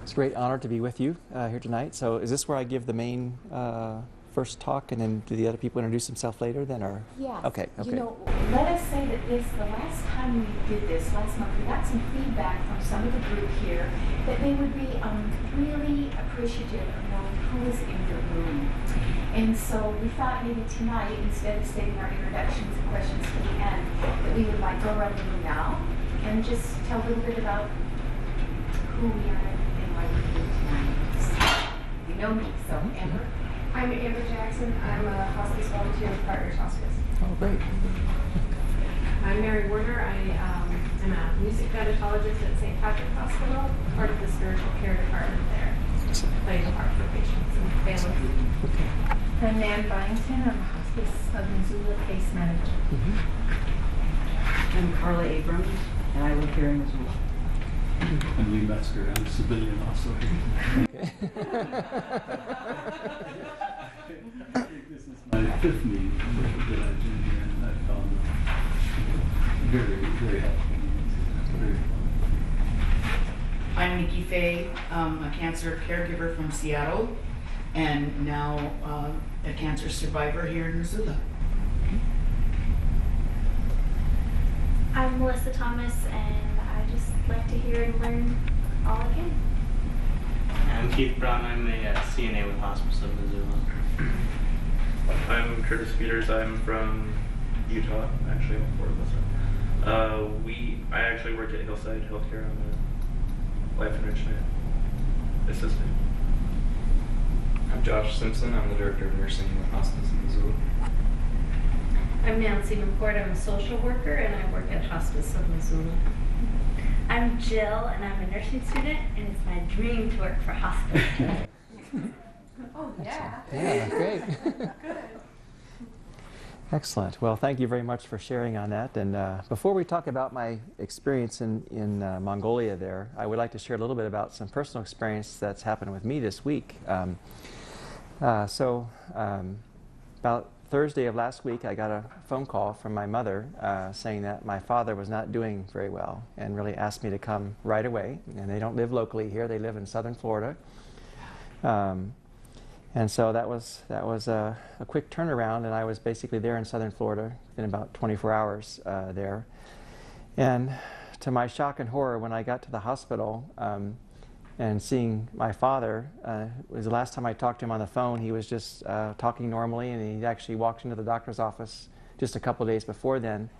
It's a great honor to be with you here tonight. So is this where I give the main first talk, and then do the other people introduce themselves later then, or? Yeah. Okay. You know, let us say that the last time we did this, last month, we got some feedback from some of the group here that they would be really appreciative of knowing who is in the room. And so we thought maybe tonight, instead of saving our introductions and questions for the end, that we would like go around the room now and just tell a little bit about who we are and why we're here tonight. You know me, so Amber. I'm Amber Jackson. I'm a hospice volunteer with Partners Hospice. Oh, great. I'm Mary Werner. I'm a music gynecologist at St. Patrick Hospital, part of the spiritual care department there. Playing a part for patients and families. Okay. I'm Nan Byington. I'm a hospice of Missoula case manager. I'm Carla Abrams, and I live here in Missoula. I'm Lee Metzger. I'm a civilian also here. Okay. I think this is my fifth meeting that I've been here, and I found them very, very helpful meetings. Very fun. I'm Nikki Fay, a cancer caregiver from Seattle, and now a cancer survivor here in Missoula. I'm Melissa Thomas, and I just like to hear and learn all I can. I'm Keith Brown. I'm a CNA with Hospice of Missoula. I'm Curtis Peters. I'm from Utah. Actually, I'm Fort Worth. I actually work at Hillside Healthcare. I'm a life enrichment assistant. I'm Josh Simpson. I'm the director of nursing with Hospice in Missoula. I'm Nancy McCord. I'm a social worker, and I work at Hospice of Missoula. I'm Jill, and I'm a nursing student, and it's my dream to work for hospice. Oh, yeah. Yeah, great. Excellent. Well, thank you very much for sharing on that. And before we talk about my experience in Mongolia there, I would like to share a little bit about some personal experience that's happened with me this week. About Thursday of last week, I got a phone call from my mother saying that my father was not doing very well and really asked me to come right away. And they don't live locally here. They live in southern Florida. And so that was a quick turnaround, and I was basically there in southern Florida in about 24 hours there. And to my shock and horror, when I got to the hospital and seeing my father, it was the last time I talked to him on the phone. He was just talking normally, and he actually walked into the doctor's office just a couple days before then.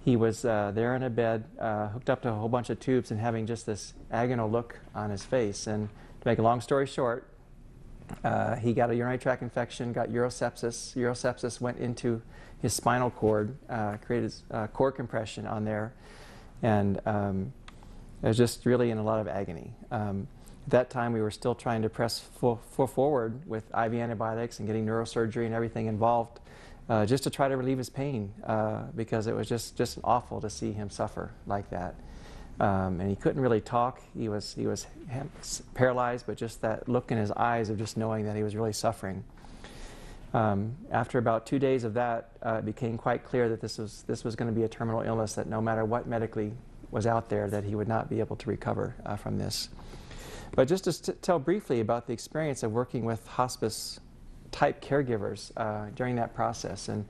He was there in a bed, hooked up to a whole bunch of tubes and having just this agonal look on his face. And to make a long story short, he got a urinary tract infection, got urosepsis. Urosepsis went into his spinal cord, created cord compression on there, and it was just really in a lot of agony. At that time, we were still trying to press forward with IV antibiotics and getting neurosurgery and everything involved, just to try to relieve his pain, because it was just awful to see him suffer like that. And he couldn't really talk. He was paralyzed, but just that look in his eyes of just knowing that he was really suffering. After about 2 days of that, it became quite clear that this was going to be a terminal illness, that no matter what medically was out there, that he would not be able to recover from this. But just to tell briefly about the experience of working with hospice-type caregivers during that process. And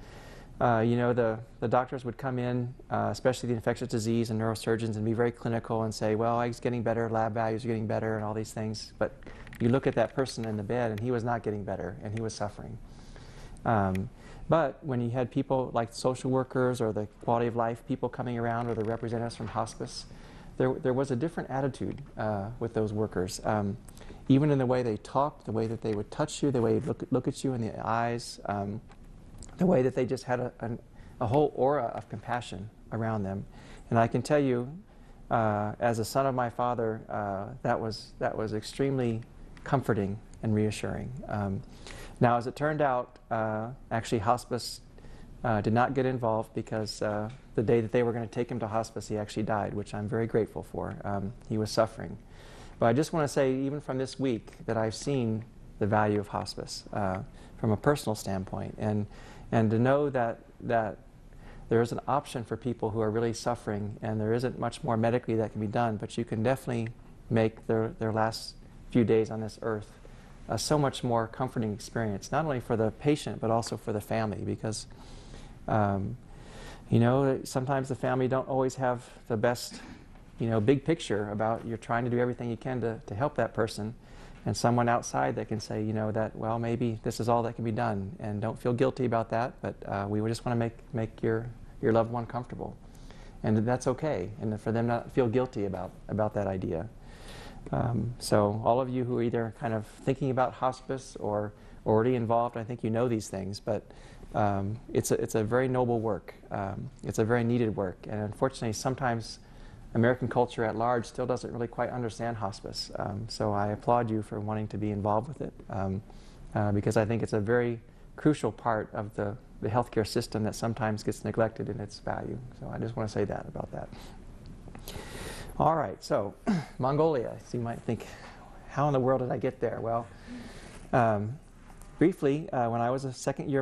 you know, the doctors would come in, especially the infectious disease and neurosurgeons, and be very clinical and say, well, he's getting better, lab values are getting better, and all these things. But you look at that person in the bed, and he was not getting better, and he was suffering. But when you had people like social workers or the quality of life people coming around, or the representatives from hospice, there was a different attitude with those workers. Even in the way they talked, the way that they would touch you, the way they'd look at you in the eyes, the way that they just had a whole aura of compassion around them. And I can tell you, as a son of my father, that was extremely comforting and reassuring. Now, as it turned out, actually hospice did not get involved because the day that they were going to take him to hospice, he actually died, which I'm very grateful for. He was suffering. But I just want to say, even from this week, that I've seen the value of hospice from a personal standpoint, and to know that there is an option for people who are really suffering, and there isn't much more medically that can be done, but you can definitely make their last few days on this earth a so much more comforting experience, not only for the patient but also for the family, because you know, sometimes the family don't always have the best, you know, big picture about, you're trying to do everything you can to help that person, and someone outside that can say, you know, that, well, maybe this is all that can be done, and don't feel guilty about that, but we just want to make your loved one comfortable, and that's okay, and for them not to feel guilty about that idea. So all of you who are either kind of thinking about hospice or already involved, I think you know these things, but it's a very noble work. It's a very needed work, and unfortunately sometimes American culture at large still doesn't really quite understand hospice. So I applaud you for wanting to be involved with it, because I think it's a very crucial part of the healthcare system that sometimes gets neglected in its value. So I just want to say that about that. All right, so Mongolia. So you might think, how in the world did I get there? Well, briefly, when I was a second-year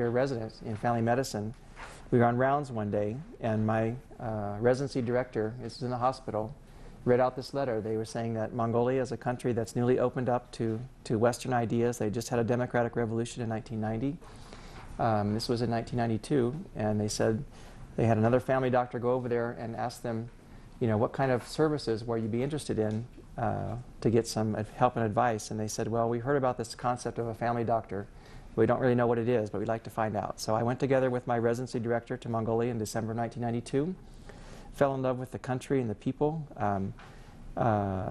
resident in family medicine, we were on rounds one day, and my residency director, this is in the hospital, read out this letter. They were saying that Mongolia is a country that's newly opened up to Western ideas. They just had a democratic revolution in 1990. This was in 1992, and they said they had another family doctor go over there and ask them, you know, what kind of services will you be interested in to get some help and advice. And they said, well, we heard about this concept of a family doctor. We don't really know what it is, but we'd like to find out. So I went together with my residency director to Mongolia in December 1992, fell in love with the country and the people,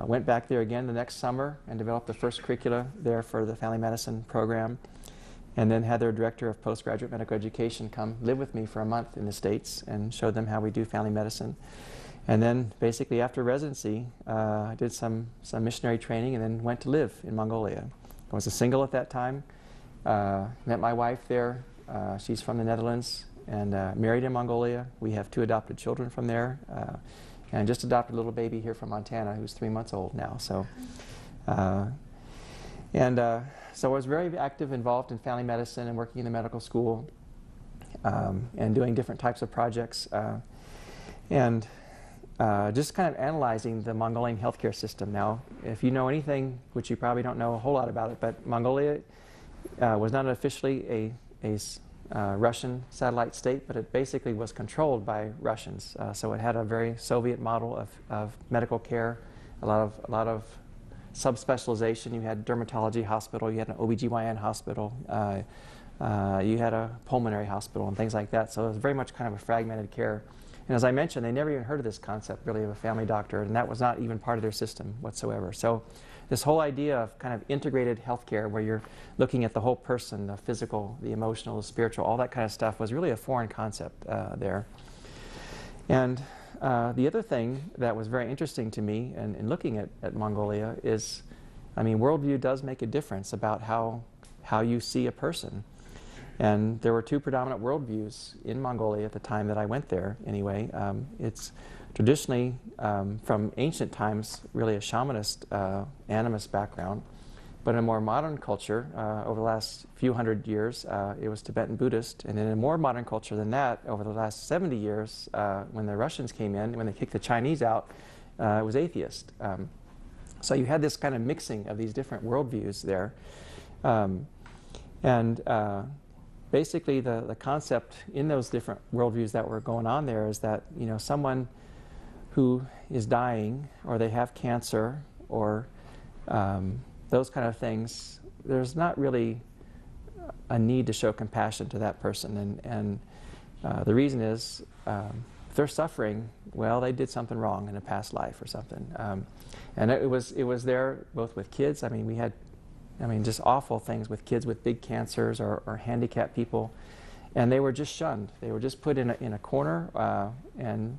went back there again the next summer and developed the first curricula there for the family medicine program, and then had their director of postgraduate medical education come live with me for a month in the States and showed them how we do family medicine. And then basically after residency, I did some missionary training and then went to live in Mongolia. I was a single at that time, met my wife there. She's from the Netherlands, and married in Mongolia. We have 2 adopted children from there, and just adopted a little baby here from Montana who's 3 months old now. So, so I was very active, involved in family medicine and working in the medical school, and doing different types of projects, and just kind of analyzing the Mongolian healthcare system. Now, if you know anything, which you probably don't know a whole lot about it, but Mongolia was not officially a Russian satellite state, but it basically was controlled by Russians. So it had a very Soviet model of medical care, a lot of subspecialization. You had dermatology hospital, you had an OBGYN hospital, you had a pulmonary hospital and things like that. So it was very much kind of a fragmented care. And as I mentioned, they never even heard of this concept really of a family doctor, and that was not even part of their system whatsoever. So this whole idea of kind of integrated healthcare, where you're looking at the whole person, the physical, the emotional, the spiritual, all that kind of stuff, was really a foreign concept there. And the other thing that was very interesting to me in looking at Mongolia is, I mean, worldview does make a difference about how you see a person. And there were 2 predominant worldviews in Mongolia at the time that I went there anyway. It's traditionally, from ancient times, really a shamanist, animist background. But in a more modern culture, over the last few hundred years, it was Tibetan Buddhist. And in a more modern culture than that, over the last 70 years, when the Russians came in, when they kicked the Chinese out, it was atheist. So you had this kind of mixing of these different worldviews there. Basically, the concept in those different worldviews that were going on there is that, you know, someone who is dying, or they have cancer, or those kind of things, there's not really a need to show compassion to that person. And the reason is, if they're suffering, well, they did something wrong in a past life or something. And it was there both with kids. I mean, we had just awful things with kids with big cancers or handicapped people, and they were just shunned. They were just put in a corner, and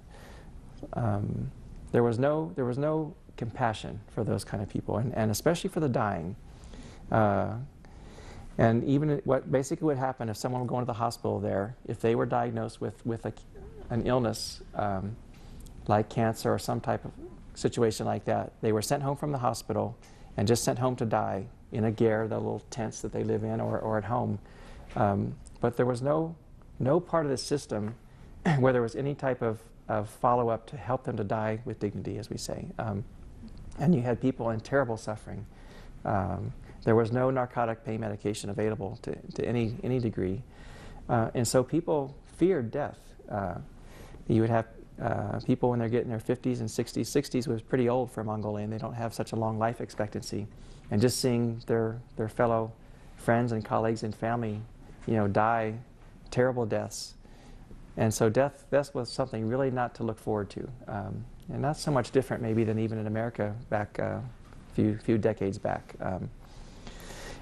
there was no compassion for those kind of people, and especially for the dying. And even what basically would happen if someone would go into the hospital there, if they were diagnosed with an illness like cancer or some type of situation like that, they were sent home from the hospital and just sent home to die in a ger, the little tents that they live in, or at home. But there was no part of the system where there was any type of follow-up to help them to die with dignity, as we say. And you had people in terrible suffering. There was no narcotic pain medication available to any degree. And so people feared death. You would have people when they're getting their 50s and 60s. 60s was pretty old for a Mongolian. They don't have such a long life expectancy. And just seeing their fellow friends and colleagues and family, die terrible deaths. And so death was something really not to look forward to. And not so much different maybe than even in America back a few decades back.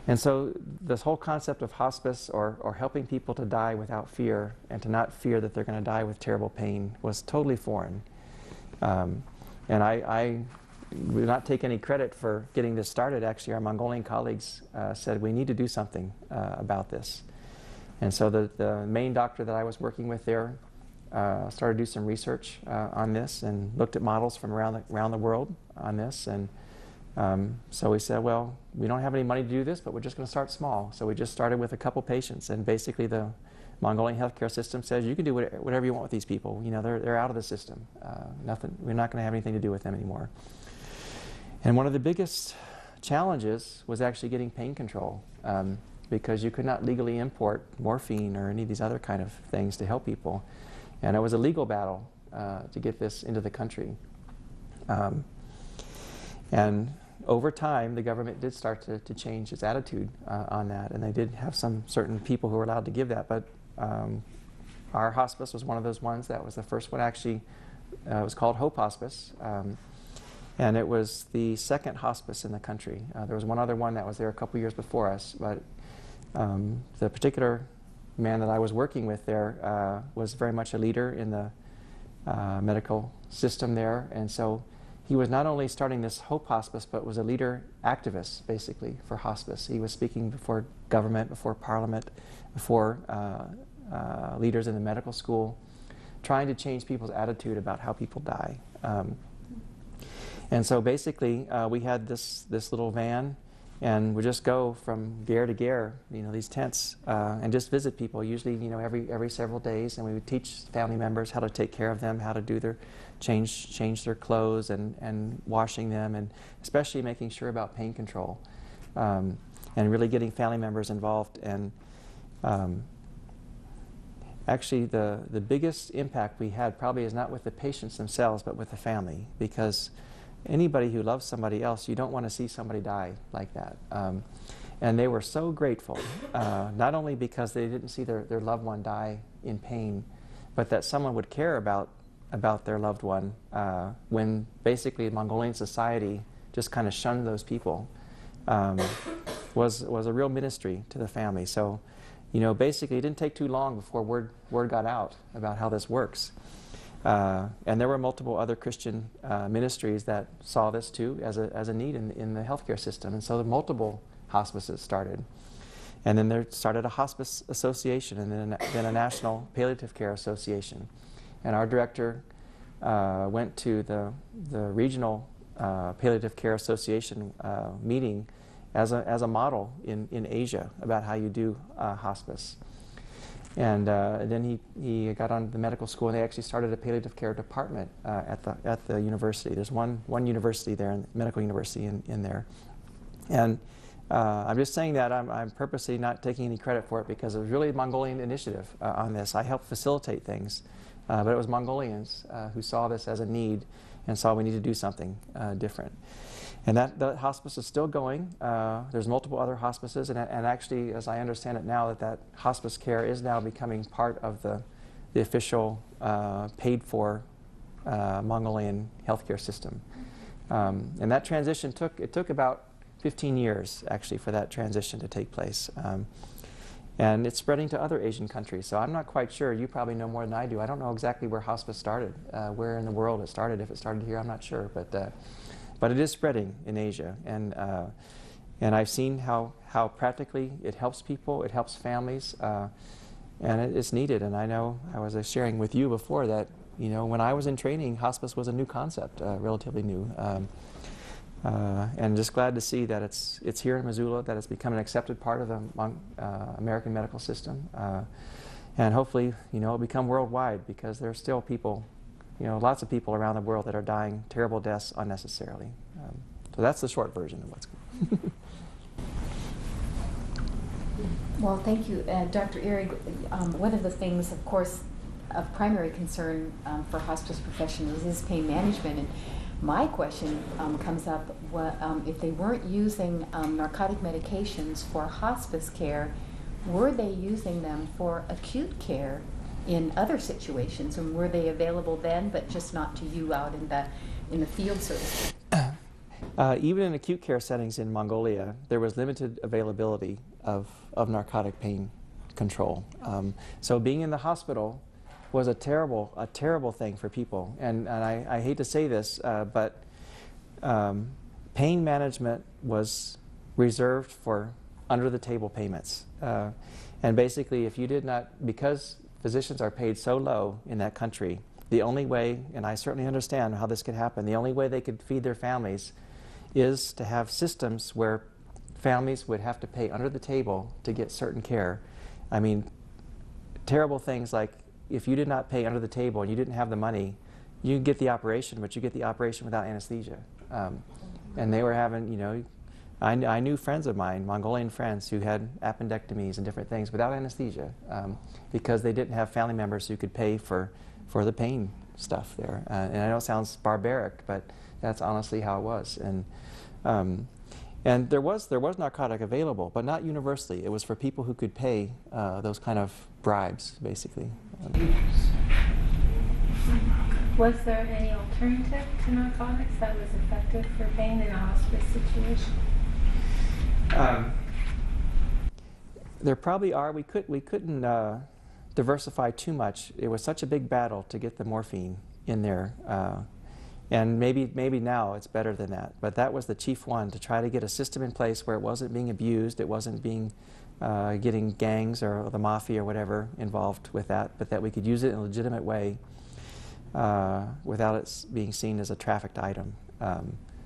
And so this whole concept of hospice or helping people to die without fear and to not fear that they're going to die with terrible pain was totally foreign. And I will not take any credit for getting this started. Actually, our Mongolian colleagues said we need to do something about this. And so the main doctor that I was working with there started to do some research on this and looked at models from around the world on this. And so we said, well, we don't have any money to do this, but we're just going to start small. So we just started with a couple patients, and basically the Mongolian healthcare system says you can do whatever you want with these people. They're out of the system. We're not going to have anything to do with them anymore. And one of the biggest challenges was actually getting pain control, because you could not legally import morphine or any of these other kind of things to help people. And it was a legal battle to get this into the country. And over time, the government did start to change its attitude on that, and they did have some certain people who were allowed to give that. But our hospice was one of those ones that was the first one. Actually, it was called Hope Hospice, and it was the second hospice in the country. There was one other one that was there a couple years before us, but the particular man that I was working with there was very much a leader in the medical system there, and so he was not only starting this Hope Hospice, but was a leader activist, basically, for hospice. He was speaking before government, before parliament, before leaders in the medical school, trying to change people's attitude about how people die. And so basically, we had this little van, and we just go from ger to ger, these tents, and just visit people, usually, every several days, and we would teach family members how to take care of them, how to do their change their clothes and washing them, and especially making sure about pain control, and really getting family members involved. And actually the biggest impact we had probably is not with the patients themselves, but with the family, because anybody who loves somebody else, you don't want to see somebody die like that. And they were so grateful, not only because they didn't see their loved one die in pain, but that someone would care about their loved one, when basically Mongolian society just kind of shunned those people, was a real ministry to the family. So, basically it didn't take too long before word got out about how this works. And there were multiple other Christian ministries that saw this too as a need in the healthcare system. And so the multiple hospices started. And then there started a hospice association, and then a national palliative care association. And our director went to the regional palliative care association meeting as a model in Asia about how you do hospice. And then he got on the medical school, and they actually started a palliative care department at the university. There's one university there, medical university in there. And I'm just saying that I'm purposely not taking any credit for it, because it was really a Mongolian initiative on this. I helped facilitate things, but it was Mongolians who saw this as a need and saw we need to do something different. And that hospice is still going. There's multiple other hospices, and actually, as I understand it now, that hospice care is now becoming part of the official paid-for Mongolian healthcare system. And that transition took about 15 years, actually, for that transition to take place. And it's spreading to other Asian countries. So I'm not quite sure. You probably know more than I do. I don't know exactly where hospice started, where in the world it started. If it started here, I'm not sure. But it is spreading in Asia. And And I've seen how practically it helps people, it helps families, and it's needed. And I know I was sharing with you before that, you know, when I was in training, hospice was a new concept, relatively new. And just glad to see that it's here in Missoula, that it's become an accepted part of the American medical system. And hopefully, you know, it'll become worldwide, because there's still people, you know, lots of people around the world that are dying terrible deaths unnecessarily. So that's the short version of what's going on. Well, thank you. Dr. Ihrig, one of the things, of course, of primary concern for hospice professionals is pain management. And my question comes up, if they weren't using narcotic medications for hospice care, were they using them for acute care in other situations? And were they available then, but just not to you out in the field, so to speak? Even in acute care settings in Mongolia, there was limited availability of narcotic pain control. So being in the hospital was a terrible thing for people. And I hate to say this, but pain management was reserved for under-the-table payments. And basically, if you did not, because physicians are paid so low in that country, the only way, and I certainly understand how this could happen, the only way they could feed their families is to have systems where families would have to pay under the table to get certain care. I mean, terrible things like, if you did not pay under the table and you didn't have the money, you get the operation, but you get the operation without anesthesia. And they were having, you know, I knew friends of mine, Mongolian friends, who had appendectomies and different things without anesthesia, because they didn't have family members who could pay for the pain stuff there. And I know it sounds barbaric, but that's honestly how it was. And there was narcotic available, but not universally. It was for people who could pay those kind of bribes, basically. Was there any alternative to narcotics that was effective for pain in a hospice situation? There probably are. We couldn't diversify too much. It was such a big battle to get the morphine in there. And maybe now it's better than that. But that was the chief one, to try to get a system in place where it wasn't being abused, it wasn't being getting gangs or the mafia or whatever involved with that, but that we could use it in a legitimate way without it being seen as a trafficked item.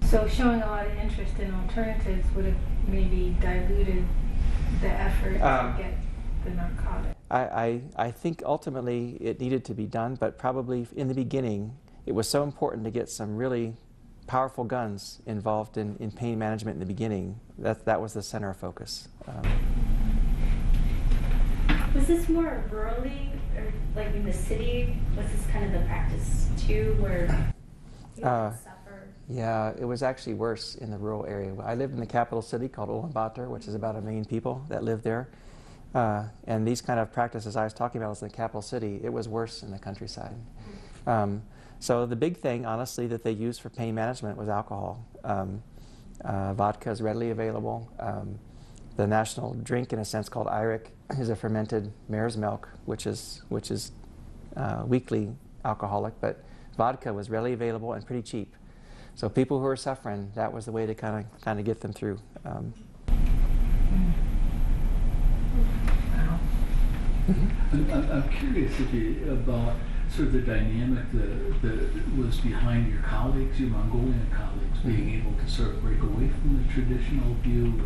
So showing a lot of interest in alternatives would have maybe diluted the effort to get the narcotic. I think ultimately it needed to be done, but probably in the beginning it was so important to get some really powerful guns involved in pain management in the beginning. That was the center of focus. Was this more rurally, or like in the city? Was this kind of the practice too, where you suffer? Yeah, it was actually worse in the rural area. I lived in the capital city called Ulaanbaatar, which is about 1 million people that live there. And these kind of practices I was talking about was in the capital city. It was worse in the countryside. So the big thing, honestly, that they used for pain management was alcohol. Vodka is readily available. The national drink, in a sense, called Ihrig, is a fermented mare's milk, which is weakly alcoholic, but vodka was readily available and pretty cheap. So people who were suffering, that was the way to kind of get them through. I'm curious about sort of the dynamic that was behind your colleagues, your Mongolian colleagues, being able to sort of break away from the traditional view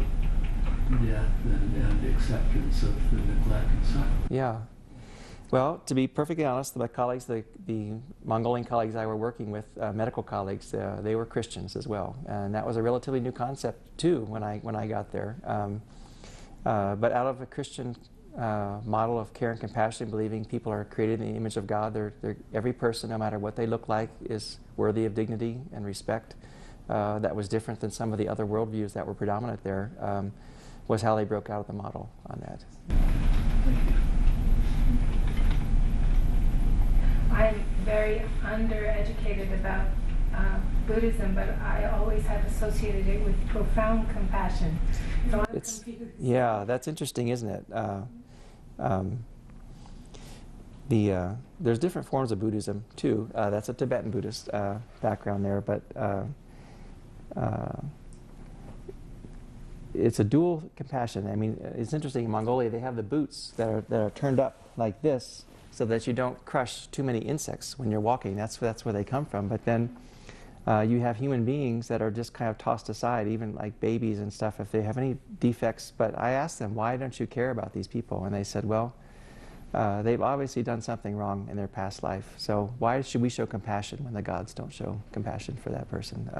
of death and acceptance of the neglect and suffering. Yeah. Well, to be perfectly honest, my colleagues, the Mongolian colleagues I were working with, medical colleagues, they were Christians as well, and that was a relatively new concept too when I got there. But out of a Christian model of care and compassion, believing people are created in the image of God, every person, no matter what they look like, is worthy of dignity and respect. That was different than some of the other worldviews that were predominant there. Was how they broke out of the model on that. I'm very undereducated about Buddhism, but I always have associated it with profound compassion. So I'm confused. Yeah, that's interesting, isn't it? There's different forms of Buddhism too. That's a Tibetan Buddhist background there, but it's a dual compassion. I mean, it's interesting. In Mongolia, they have the boots that are turned up like this, so that you don't crush too many insects when you're walking. That's where they come from. But then you have human beings that are just kind of tossed aside, even like babies and stuff, if they have any defects. But I asked them, why don't you care about these people? And they said, well, they've obviously done something wrong in their past life. So why should we show compassion when the gods don't show compassion for that person?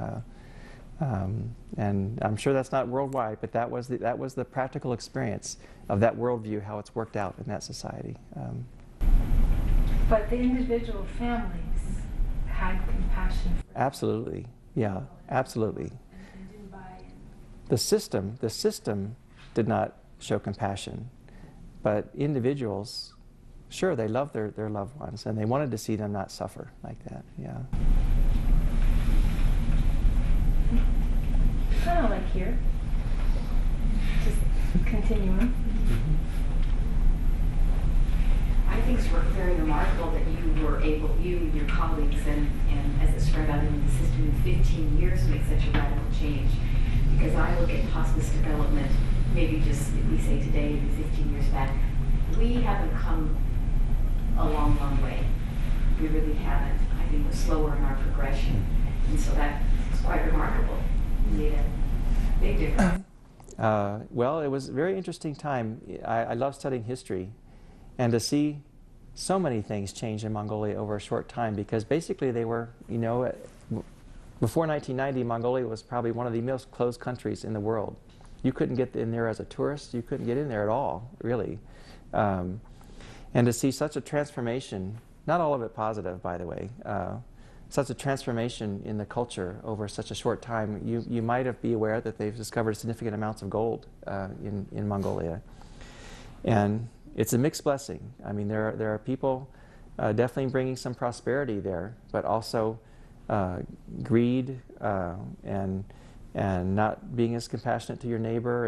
And I'm sure that's not worldwide, but that was the practical experience of that worldview, how it's worked out in that society. But the individual families had compassion for Absolutely, yeah, absolutely. and didn't buy in. The system did not show compassion, but individuals, sure, they loved their loved ones, and they wanted to see them not suffer like that. Yeah. Kind of like here. Just continuing. I think it's very remarkable that you were able, you and your colleagues, and as it spread out into the system in 15 years, make such a radical change. Because I look at hospice development, maybe just, we say today, 15 years back, we haven't come a long, long way. We really haven't. I think we're slower in our progression. And so that's quite remarkable. We made a big difference. Well, it was a very interesting time. I love studying history, and to see so many things change in Mongolia over a short time, because basically they were, you know, before 1990, Mongolia was probably one of the most closed countries in the world. You couldn't get in there as a tourist. You couldn't get in there at all, really. And to see such a transformation, not all of it positive, by the way, such a transformation in the culture over such a short time. You might be aware that they've discovered significant amounts of gold in Mongolia. And it's a mixed blessing. I mean, there are people definitely bringing some prosperity there, but also greed and not being as compassionate to your neighbor,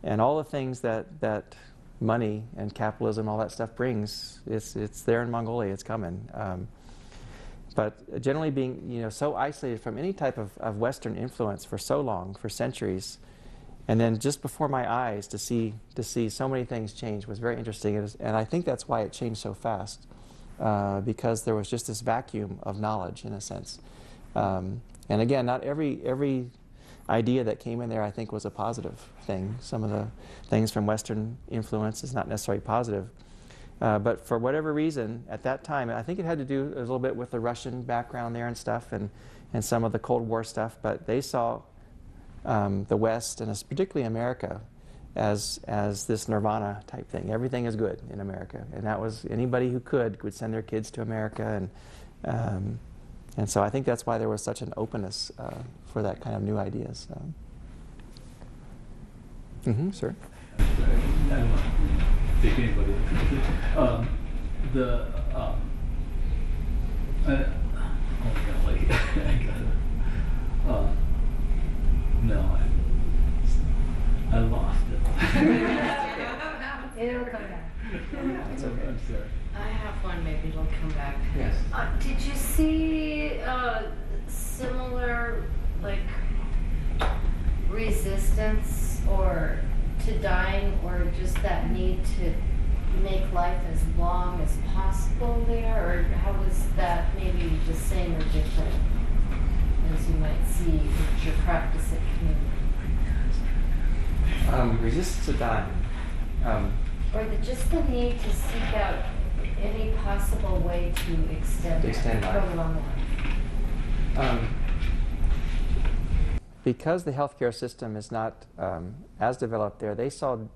and all the things that money and capitalism, all that stuff brings. It's there in Mongolia. It's coming. But generally being, you know, so isolated from any type of Western influence for so long, for centuries, and then just before my eyes to see so many things change was very interesting. And I think that's why it changed so fast, because there was just this vacuum of knowledge, in a sense. And again, not every idea that came in there, I think, was a positive thing. Some of the things from Western influence is not necessarily positive. But for whatever reason, at that time, I think it had to do a little bit with the Russian background there and stuff, and some of the Cold War stuff, but they saw the West, and particularly America, as this nirvana type thing. Everything is good in America, and that was, anybody who would send their kids to America, and so I think that's why there was such an openness for that kind of new ideas. Sir? I don't want to take anybody. Oh yeah, like I gotta. No, I lost it. It'll come back. It's okay. I'm sorry. I have one, maybe it'll come back. Yes. Did you see similar, like, resistance or to dying, or just that need to make life as long as possible there, or how was that maybe the same or different as you might see with your practice at community? Resistance to dying. Or just the need to seek out any possible way to extend life. prolong life. Because the healthcare system is not as developed there, they saw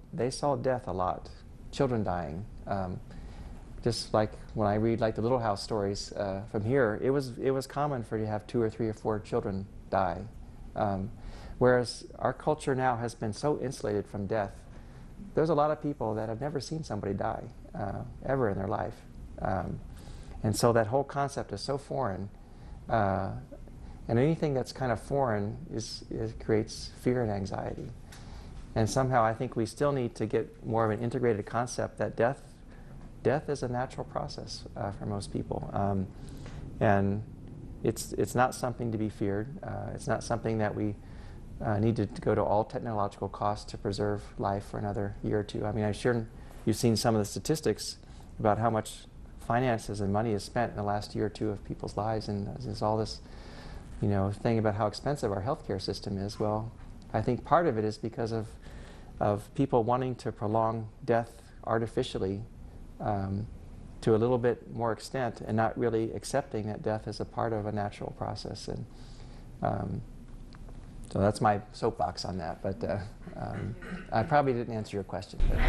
death a lot, children dying. Just like when I read like the Little House stories from here, it was common for you to have 2 or 3 or 4 children die. Whereas our culture now has been so insulated from death. There's a lot of people that have never seen somebody die ever in their life. And so that whole concept is so foreign. And anything that's kind of foreign creates fear and anxiety. And somehow I think we still need to get more of an integrated concept that death is a natural process for most people. And it's not something to be feared. It's not something that we needed to go to all technological costs to preserve life for another year or two. I mean, I'm sure you've seen some of the statistics about how much finances and money is spent in the last year or two of people's lives, and there's all this, thing about how expensive our healthcare system is. Well, I think part of it is because of people wanting to prolong death artificially to a little bit more extent, and not really accepting that death is a part of a natural process. And so that's my soapbox on that. But I probably didn't answer your question. But,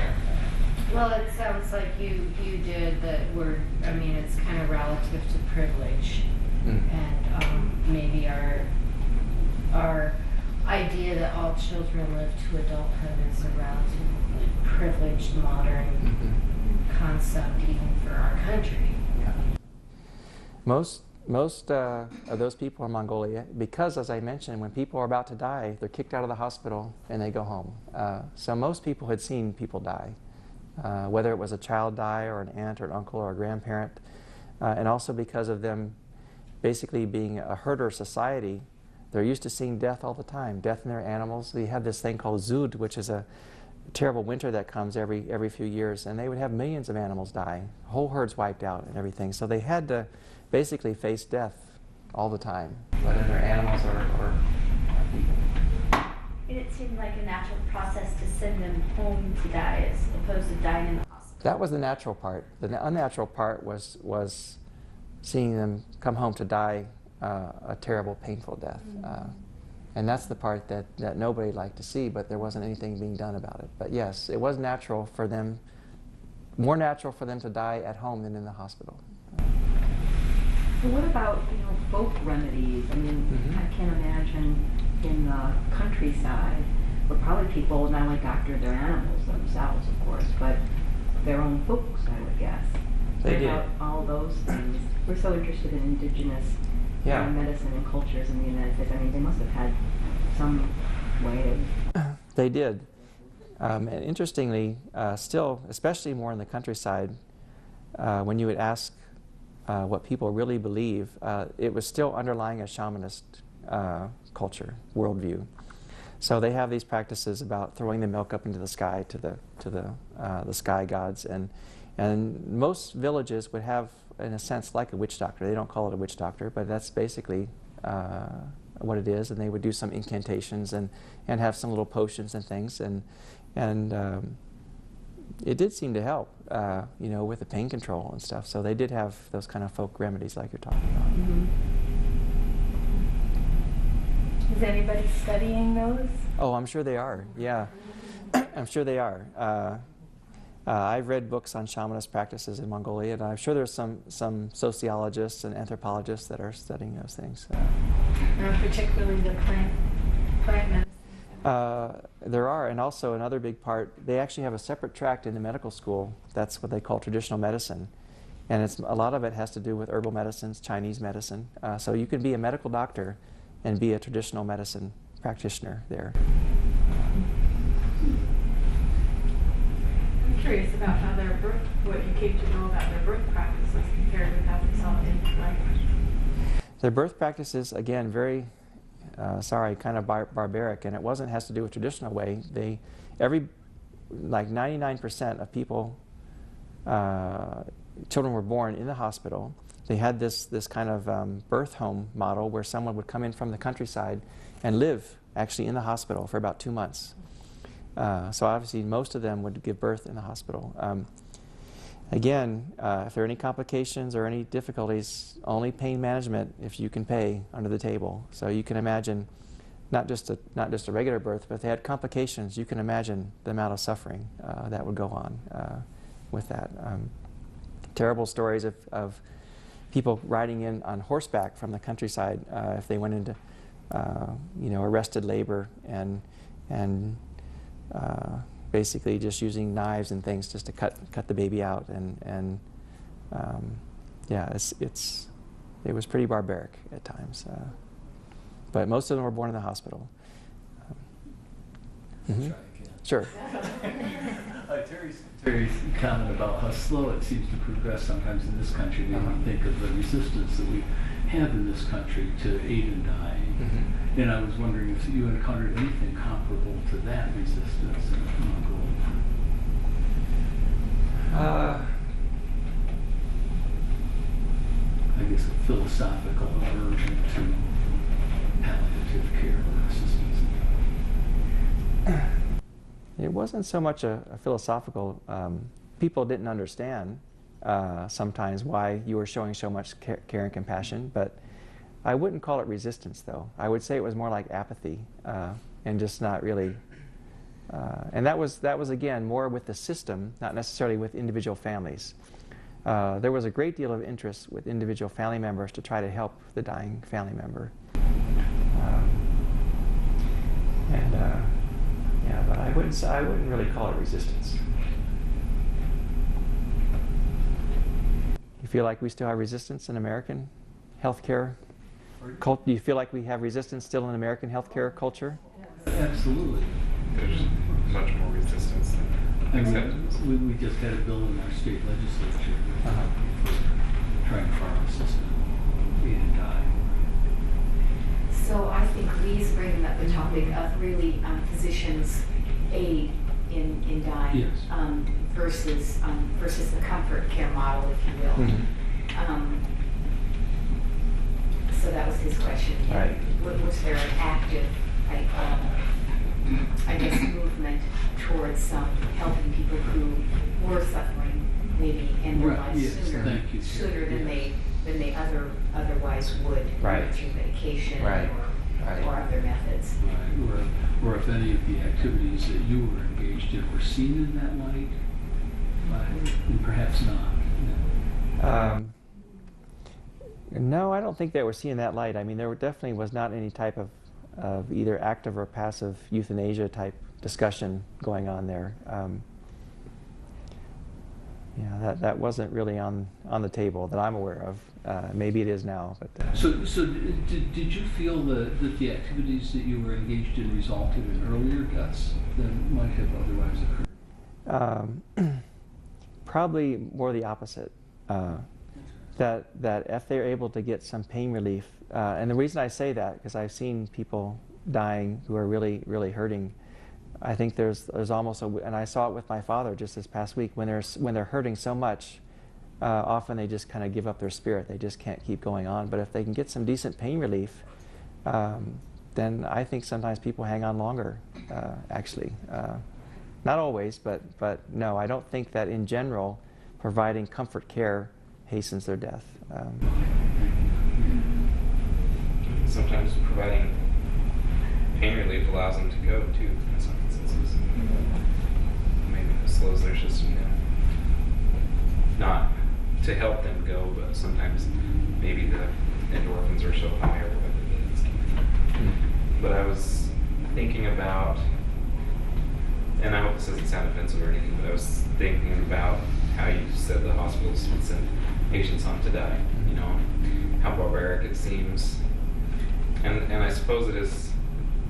well, it sounds like you did that. It's kind of relative to privilege, and maybe our idea that all children live to adulthood is a relatively privileged modern concept, even for our country. Yeah. Most of those people in Mongolia, because as I mentioned, when people are about to die, they're kicked out of the hospital and they go home. So most people had seen people die, whether it was a child die or an aunt or an uncle or a grandparent, and also because of them basically being a herder society, they're used to seeing death all the time, death in their animals. They have this thing called Zud, which is a terrible winter that comes every few years, and they would have millions of animals die, whole herds wiped out and everything. So they had to basically face death all the time, whether they're animals or people. It seemed like a natural process to send them home to die as opposed to dying in the hospital. That was the natural part. The unnatural part was seeing them come home to die a terrible, painful death. And that's the part that nobody liked to see, but there wasn't anything being done about it. But yes, it was natural for them, more natural for them to die at home than in the hospital. So what about, folk remedies? I mean, I can't imagine in the countryside where probably people not only doctored their animals themselves, of course, but their own folks, I would guess. They did. About all those things. We're so interested in indigenous medicine and cultures in the United States. I mean, they must have had some way of... They did. And interestingly, still, especially more in the countryside, when you would ask what people really believe, it was still underlying a shamanist culture, worldview. So they have these practices about throwing the milk up into the sky to the sky gods, and most villages would have, in a sense, like a witch doctor. They don't call it a witch doctor, but that's basically what it is. And they would do some incantations and have some little potions and things, and it did seem to help, with the pain control and stuff. So they did have those kind of folk remedies like you're talking about. Is anybody studying those? Oh, I'm sure they are. Yeah, I'm sure they are. I've read books on shamanist practices in Mongolia, and I'm sure there's some sociologists and anthropologists that are studying those things. Particularly the plant medicine. There are, and also another big part, they actually have a separate tract in the medical school. That's what they call traditional medicine. And a lot of it has to do with herbal medicines, Chinese medicine. So you can be a medical doctor and be a traditional medicine practitioner there. I'm curious about how what you came to know about their birth practices compared with how they saw it in life. Their birth practices, again, very, kind of barbaric, and it has to do with traditional way. Like 99% of people, children were born in the hospital. They had this kind of birth home model where someone would come in from the countryside and live actually in the hospital for about 2 months. So obviously most of them would give birth in the hospital. Again, if there are any complications or any difficulties, only pain management if you can pay under the table. So you can imagine not just a regular birth, but if they had complications, you can imagine the amount of suffering that would go on with that. Terrible stories of people riding in on horseback from the countryside if they went into arrested labor and basically just using knives and things just to cut the baby out, and it was pretty barbaric at times. But most of them were born in the hospital. Sure. Terry's comment about how slow it seems to progress sometimes in this country made me think of the resistance that we have in this country to aid in dying. And I was wondering if you encountered anything comparable to that resistance in Mongolia. I guess a philosophical aversion to palliative care or assistance. It wasn't so much a philosophical. People didn't understand sometimes why you were showing so much care and compassion, but I wouldn't call it resistance, though. I would say it was more like apathy and just not really. And that was again more with the system, not necessarily with individual families. There was a great deal of interest with individual family members to try to help the dying family member. Yeah, but I wouldn't really call it resistance. You feel like we still have resistance in American healthcare? Do you feel like we have resistance still in American healthcare culture? Absolutely. There's much more resistance than acceptance. We just had a bill in our state legislature for trying to farm a system and die. So I think Lee's bringing up the topic of really physicians' aid in dying Yes. versus the comfort care model, if you will. So that was his question. Right. Was there an active, I guess, movement towards helping people who were suffering, maybe end their lives Yes, sooner, thank you. sooner than Yes. they otherwise would, Right. through medication Right. or other methods. Right. Or if any of the activities that you were engaged in were seen in that light, and perhaps not. No, I don't think they were seeing that light. I mean, there definitely was not any type of either active or passive euthanasia type discussion going on there. Yeah, that wasn't really on the table that I'm aware of. Maybe it is now, but. So did you feel that the activities that you were engaged in resulted in earlier deaths than might have otherwise occurred? Probably more the opposite. That if they're able to get some pain relief, and the reason I say that because I've seen people dying who are really, really hurting. I think there's almost and I saw it with my father just this past week when they're hurting so much, often they just kind of give up their spirit. They just can't keep going on. But if they can get some decent pain relief, then I think sometimes people hang on longer. Actually, not always, but no, I don't think that in general, providing comfort care hastens their death. Sometimes providing pain relief allows them to go too in some instances. Maybe it slows their system down. Not to help them go, but sometimes maybe the endorphins are so high or whatever that it's keeping. But I was thinking about, and I hope this doesn't sound offensive or anything, but I was thinking about how you said the hospitals would send patients home to die. You know, how barbaric it seems. And I suppose it is,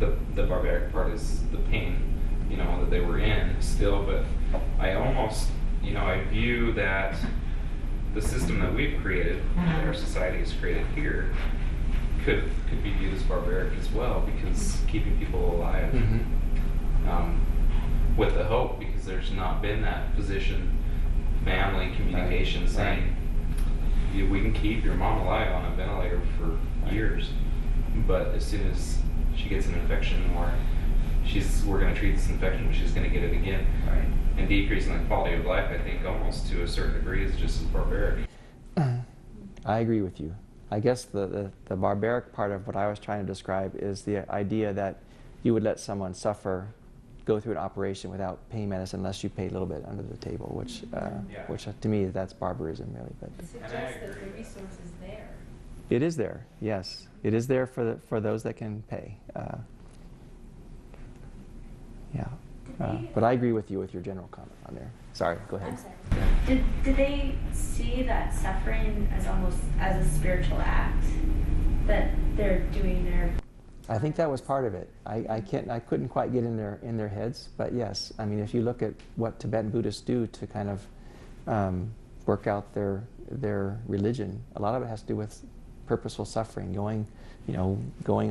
the barbaric part is the pain, you know, that they were in still, but I almost, you know, I view that the system that we've created, that our society has created here, could be viewed as barbaric as well, because keeping people alive, with the hope, because there's not been that physician-family communication saying, we can keep your mom alive on a ventilator for years, but as soon as she gets an infection, or we're going to treat this infection, but she's going to get it again. Right. And decreasing the quality of life, I think, almost to a certain degree, is just as barbaric. I agree with you. I guess the barbaric part of what I was trying to describe is the idea that you would let someone suffer, go through an operation without pain medicine unless you pay a little bit under the table, which to me, that's barbarism, really. But It suggests that the resource is there. it is there, yes. It is there for those that can pay. But I agree with you with your general comment on there. Sorry, go ahead. I'm sorry. Did they see that suffering as almost as a spiritual act that they're doing their? I think that was part of it. I couldn't quite get in their heads, but yes. I mean, if you look at what Tibetan Buddhists do to kind of work out their religion, a lot of it has to do with purposeful suffering, going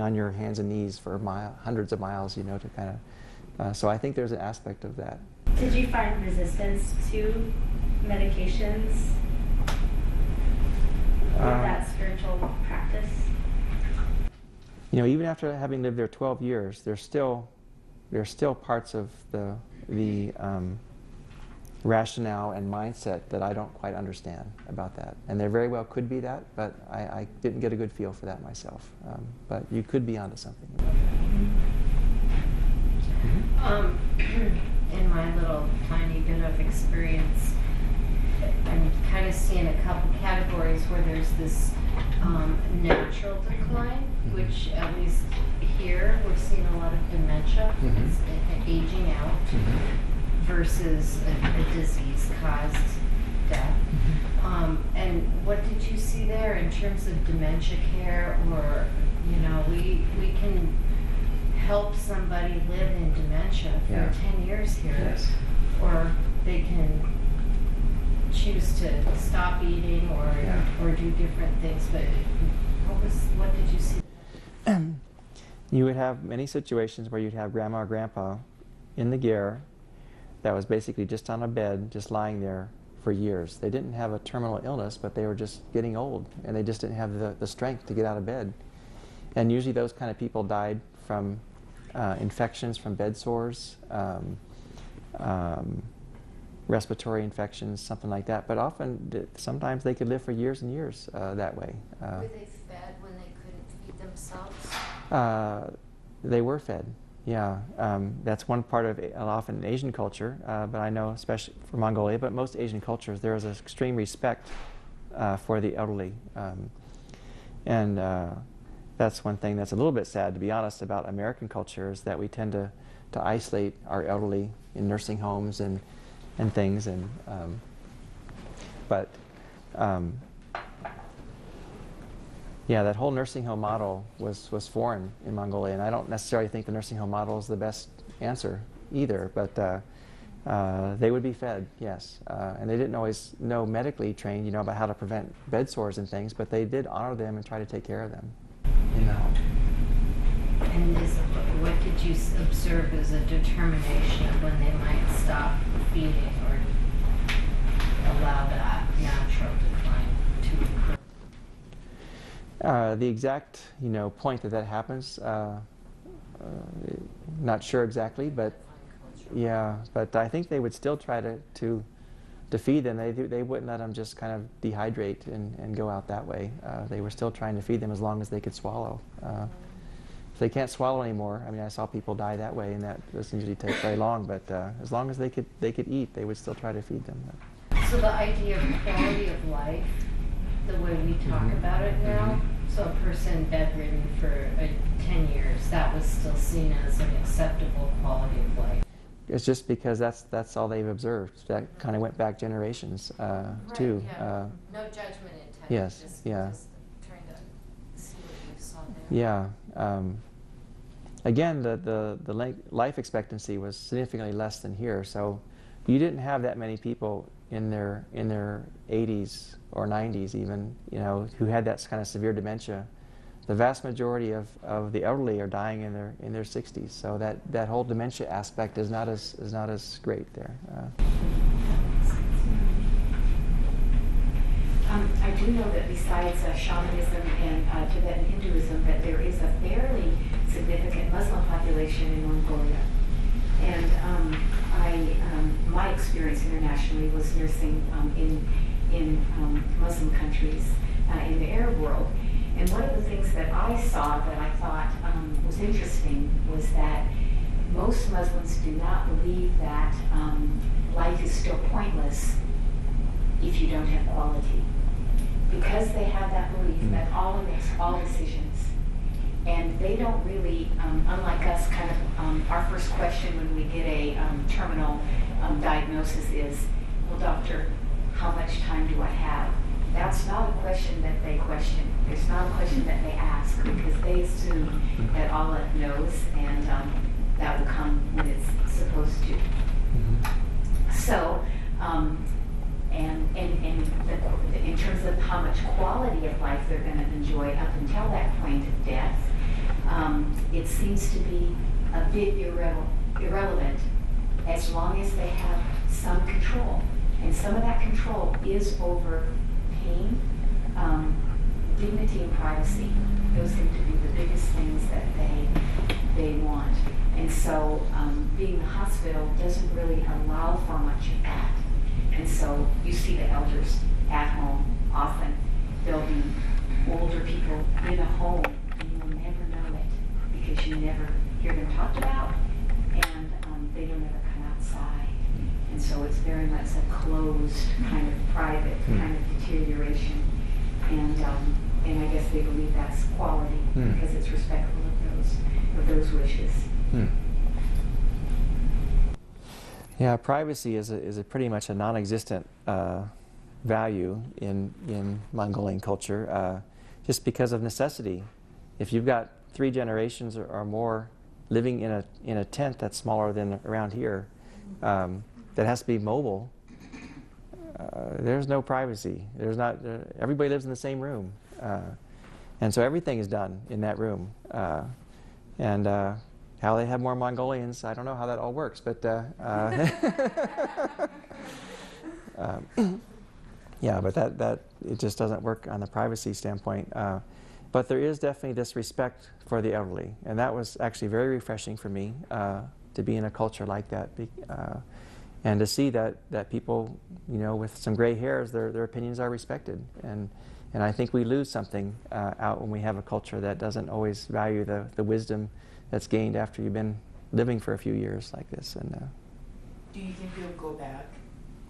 on your hands and knees for hundreds of miles, to kind of. So I think there's an aspect of that. Did you find resistance to medications with that spiritual practice? Even after having lived there 12 years, there's still parts of the rationale and mindset that I don't quite understand about that. And there very well could be that, but I didn't get a good feel for that myself. But you could be onto something. In my little tiny bit of experience, I'm kind of seeing a couple categories where there's this natural decline, which at least here we're seeing a lot of dementia, it's aging out, versus a disease-caused death. And what did you see there in terms of dementia care, or we can help somebody live in dementia for 10 years here, Yes. or they can choose to stop eating or do different things. But what did you see? You would have many situations where you'd have grandma or grandpa in the gear that was basically just on a bed, just lying there for years. They didn't have a terminal illness, but they were just getting old, and they just didn't have the strength to get out of bed. And usually those kind of people died from infections from bed sores, respiratory infections, something like that. But sometimes they could live for years and years that way. Were they fed when they couldn't feed themselves? They were fed, yeah. That's one part of often Asian culture, but I know especially for Mongolia, but most Asian cultures, there is an extreme respect for the elderly. And that's one thing that's a little bit sad, to be honest, about American culture, is that we tend to isolate our elderly in nursing homes and things. Yeah, that whole nursing home model was foreign in Mongolia, and I don't necessarily think the nursing home model is the best answer either, but they would be fed, yes. And they didn't always know medically trained, about how to prevent bed sores and things, but they did honor them and try to take care of them in the home. And what did you observe as a determination of when they might stop feeding or allow that natural decline to occur? The exact, point that happens, not sure exactly, but yeah, but I think they would still try to feed them. They wouldn't let them just kind of dehydrate and go out that way. They were still trying to feed them as long as they could swallow. If they can't swallow anymore, I saw people die that way, and that doesn't usually take very long. But as long as they could eat, they would still try to feed them. So the idea of quality of life, the way we talk about it now, so a person bedridden for 10 years, that was still seen as an acceptable quality of life. It's just because that's all they've observed. That kind of went back generations too. Yeah. No judgment intended. Yes. Just trying to see what you saw there. Yeah. Again, the life expectancy was significantly less than here, so you didn't have that many people in their 80s or 90s even, who had that kind of severe dementia. The vast majority of the elderly are dying in their 60s, so that whole dementia aspect is not as great there. I do know that besides shamanism and Tibetan Hinduism, that there is a fairly significant Muslim population in Mongolia. And my experience internationally was nursing in Muslim countries in the Arab world. And one of the things that I saw that I thought was interesting was that most Muslims do not believe that life is still pointless if you don't have quality. Because they have that belief that Allah makes all decisions. And they don't really, unlike us, kind of, our first question when we get a terminal diagnosis is, well, doctor, how much time do I have? That's not a question that they question. It's not a question that they ask, because they assume that Allah knows, and that will come when it's supposed to. So, in terms of how much much quality of life they're going to enjoy up until that point of death. It seems to be a bit irrelevant as long as they have some control. And some of that control is over pain, dignity, and privacy. Those seem to be the biggest things that they want. And so being in the hospital doesn't really allow for much of that. And so you see the elders at home often. There'll be older people in a home, and you'll never know it because you never hear them talked about, and they don't ever come outside. And so it's very much a closed, kind of private kind of deterioration. And I guess they believe that's quality because it's respectful of those wishes. Yeah, privacy is a pretty much a non-existent value in Mongolian culture, just because of necessity. If you've got 3 generations or more living in a tent that's smaller than around here, that has to be mobile, there's no privacy. There's not. Everybody lives in the same room, and so everything is done in that room. And how they have more Mongolians, I don't know how that all works, but yeah, but that it just doesn't work on the privacy standpoint. But there is definitely this respect for the elderly, and that was actually very refreshing for me to be in a culture like that, and to see that people, with some gray hairs, their opinions are respected, and I think we lose something out when we have a culture that doesn't always value the wisdom that's gained after you've been living for a few years like this. And do you think you'll go back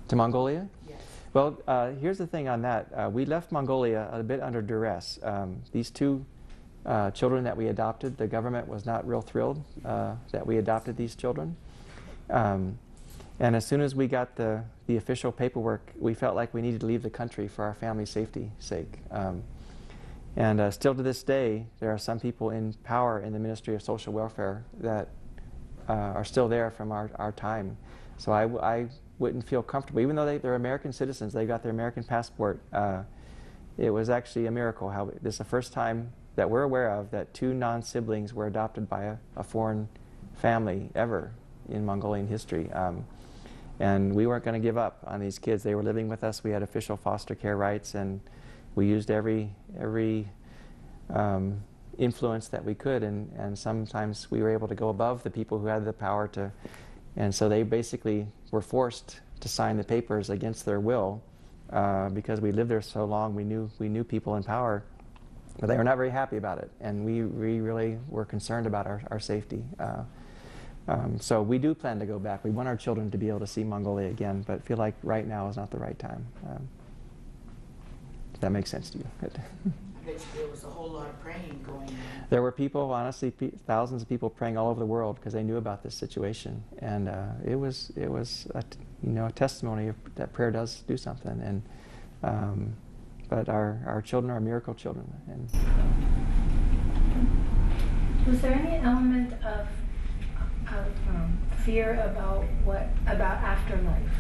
to Mongolia? Yes. Well, here's the thing on that. We left Mongolia a bit under duress. These 2 children that we adopted, the government was not real thrilled that we adopted these children. And as soon as we got the official paperwork, we felt like we needed to leave the country for our family's safety sake. And still to this day, there are some people in power in the Ministry of Social Welfare that are still there from our time. So I wouldn't feel comfortable, even though they're American citizens, they got their American passport. It was actually a miracle how this is the first time that we're aware of that 2 non-siblings were adopted by a foreign family ever in Mongolian history. And we weren't going to give up on these kids. They were living with us. We had official foster care rights, and we used every influence that we could, and sometimes we were able to go above the people who had the power to, and so they basically were forced to sign the papers against their will because we lived there so long. We knew people in power, but they were not very happy about it, and we really were concerned about our safety. So we do plan to go back. We want our children to be able to see Mongolia again, but feel like right now is not the right time. If that makes sense to you. I bet you there was a whole lot of praying going on. There were people, honestly, thousands of people praying all over the world because they knew about this situation, and it was a testimony that prayer does do something. And but our children are miracle children. And was there any element of fear about afterlife,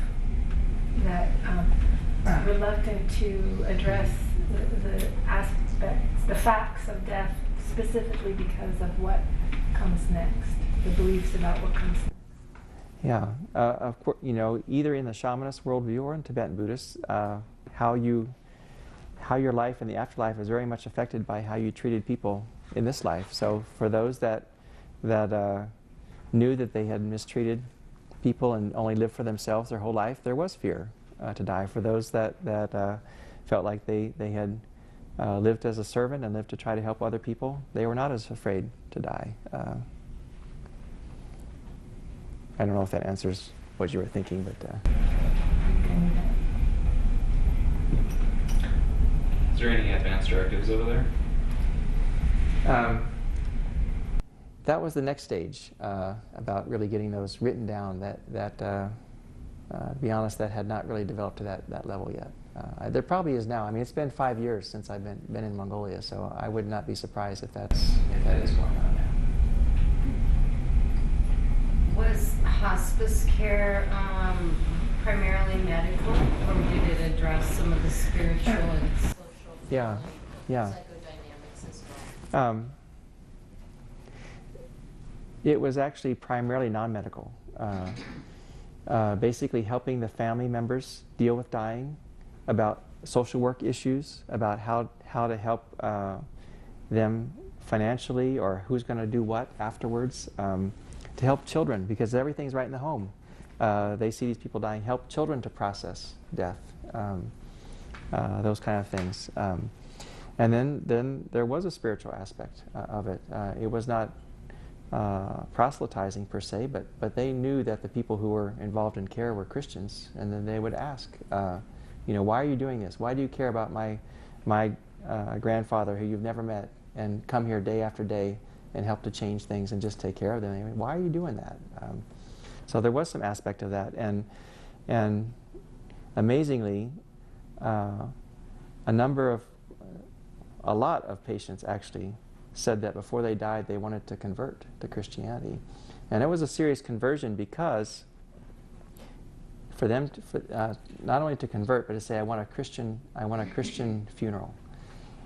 that reluctant to address the aspects, the facts of death, specifically because of what comes next, the beliefs about what comes next? Yeah, of course, either in the shamanist worldview or in Tibetan Buddhist, how your life in the afterlife is very much affected by how you treated people in this life. So for those that knew that they had mistreated people and only lived for themselves their whole life, there was fear to die. For those that felt like they had lived as a servant and lived to try to help other people, they were not as afraid to die. I don't know if that answers what you were thinking, but... Is there any advanced directives over there? That was the next stage, about really getting those written down. To be honest, that had not really developed to that level yet. There probably is now. I mean, it's been 5 years since I've been in Mongolia, so I would not be surprised if that is going on now. Was hospice care primarily medical, or did it address some of the spiritual and social Yeah, family yeah. psychodynamics as well? It was actually primarily non-medical. Basically helping the family members deal with dying, about social work issues, about how to help them financially or who's going to do what afterwards, to help children because everything's right in the home. They see these people dying, help children to process death, those kind of things. And then there was a spiritual aspect of it. It was not proselytizing per se, but they knew that the people who were involved in care were Christians, and then they would ask, why are you doing this? Why do you care about my grandfather who you've never met and come here day after day and help to change things and just take care of them? I mean, why are you doing that? So there was some aspect of that, and amazingly, a lot of patients actually said that before they died they wanted to convert to Christianity, and it was a serious conversion because for them not only to convert but to say I want a Christian funeral.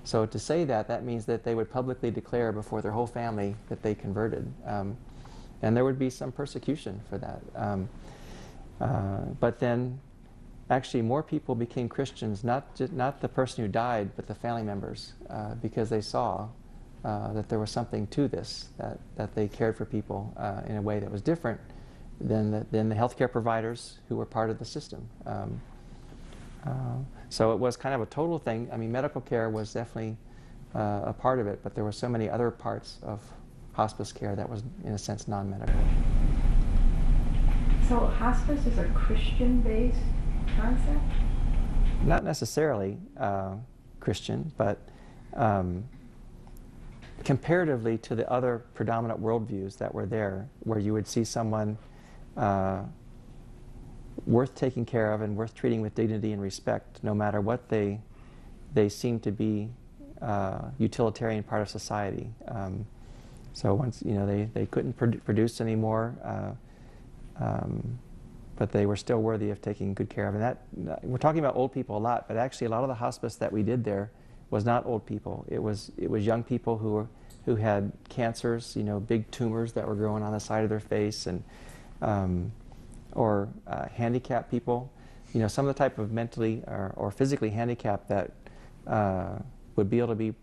So to say that means that they would publicly declare before their whole family that they converted, and there would be some persecution for that. But then actually more people became Christians, not the person who died, but the family members, because they saw that there was something to this, that they cared for people in a way that was different than the healthcare providers who were part of the system. So it was kind of a total thing. I mean, medical care was definitely a part of it, but there were so many other parts of hospice care that was, in a sense, non-medical. So hospice is a Christian-based concept? Not necessarily Christian, but comparatively to the other predominant worldviews that were there, where you would see someone worth taking care of and worth treating with dignity and respect, no matter what they seem to be utilitarian part of society. So once they couldn't produce anymore, but they were still worthy of taking good care of. And that we're talking about old people a lot, but actually a lot of the hospice that we did there was not old people. It was young people who had cancers, big tumors that were growing on the side of their face, and or handicapped people, some of the type of mentally or physically handicapped that would be able to be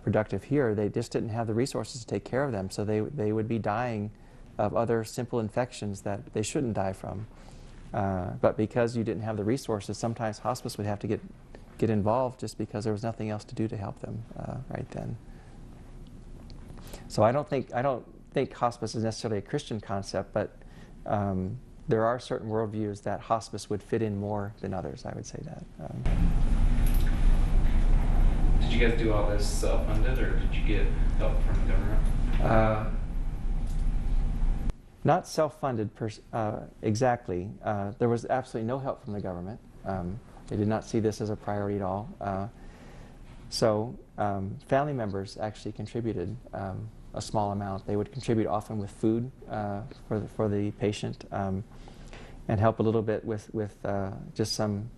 productive here. They just didn't have the resources to take care of them, so they would be dying of other simple infections that they shouldn't die from. But because you didn't have the resources, sometimes hospice would have to get involved just because there was nothing else to do to help them right then. So I don't think hospice is necessarily a Christian concept, but there are certain worldviews that hospice would fit in more than others. I would say that. Did you guys do all this self-funded, or did you get help from the government? Not self-funded exactly. There was absolutely no help from the government. They did not see this as a priority at all. So family members actually contributed a small amount. They would contribute often with food for the patient, and help a little bit with just some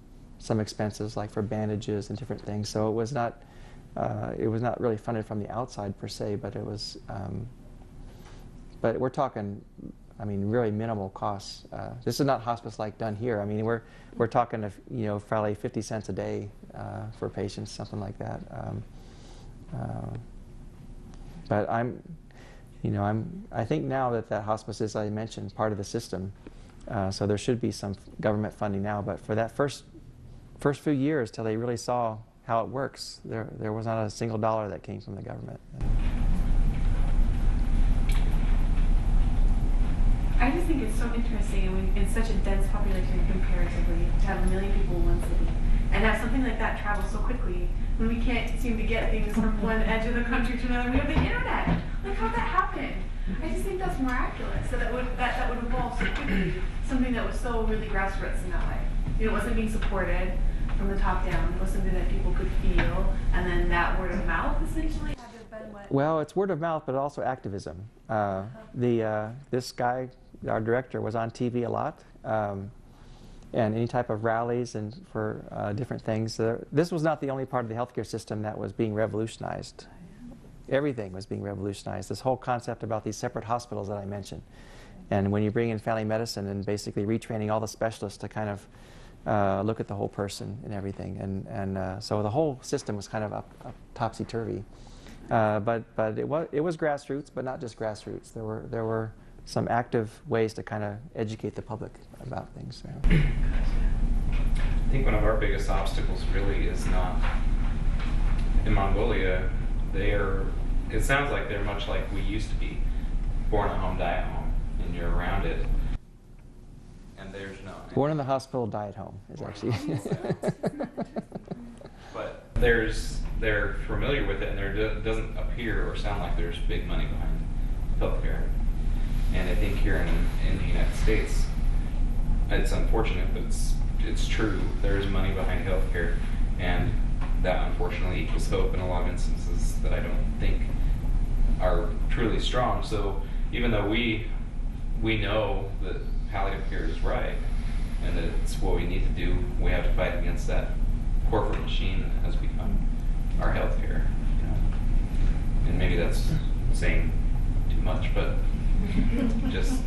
expenses, like for bandages and different things. So it was not really funded from the outside per se, but it was. But we're talking, really minimal costs. This is not hospice like done here. I mean, we're talking of probably 50 cents a day for patients, something like that. But I think now that hospice is, I mentioned, part of the system. So there should be some government funding now. But for that first few years, till they really saw how it works, there was not a single dollar that came from the government. I just think it's so interesting in such a dense population comparatively to have 1 million people in one city and have something like that travel so quickly when we can't seem to get things from one edge of the country to another. We have the internet. Like, how'd that happen? I just think that's miraculous. So that would evolve so quickly. Something that was so really grassroots in that way. It wasn't being supported from the top down. It was something that people could feel, and then that word of mouth essentially had to have been what. Well, it's word of mouth, but also activism. This guy, our director, was on TV a lot, and any type of rallies and for different things. This was not the only part of the healthcare system that was being revolutionized. Everything was being revolutionized. This whole concept about these separate hospitals that I mentioned. And when you bring in family medicine and basically retraining all the specialists to kind of look at the whole person and everything. And so the whole system was kind of up topsy-turvy. But it was grassroots, but not just grassroots. There were some active ways to kind of educate the public about things. I think one of our biggest obstacles really is not in Mongolia. It sounds like they're much like we used to be, born at home, die at home, and you're around it. And there's no. Born in the hospital, die at home is actually. But they're familiar with it, and there doesn't appear or sound like there's big money behind healthcare. And I think here in the United States, it's unfortunate, but it's true. There is money behind healthcare, and that unfortunately equals hope in a lot of instances that I don't think are truly strong. So even though we know that palliative care is right and that it's what we need to do, we have to fight against that corporate machine that has become our healthcare. You know? And maybe that's saying too much, but just.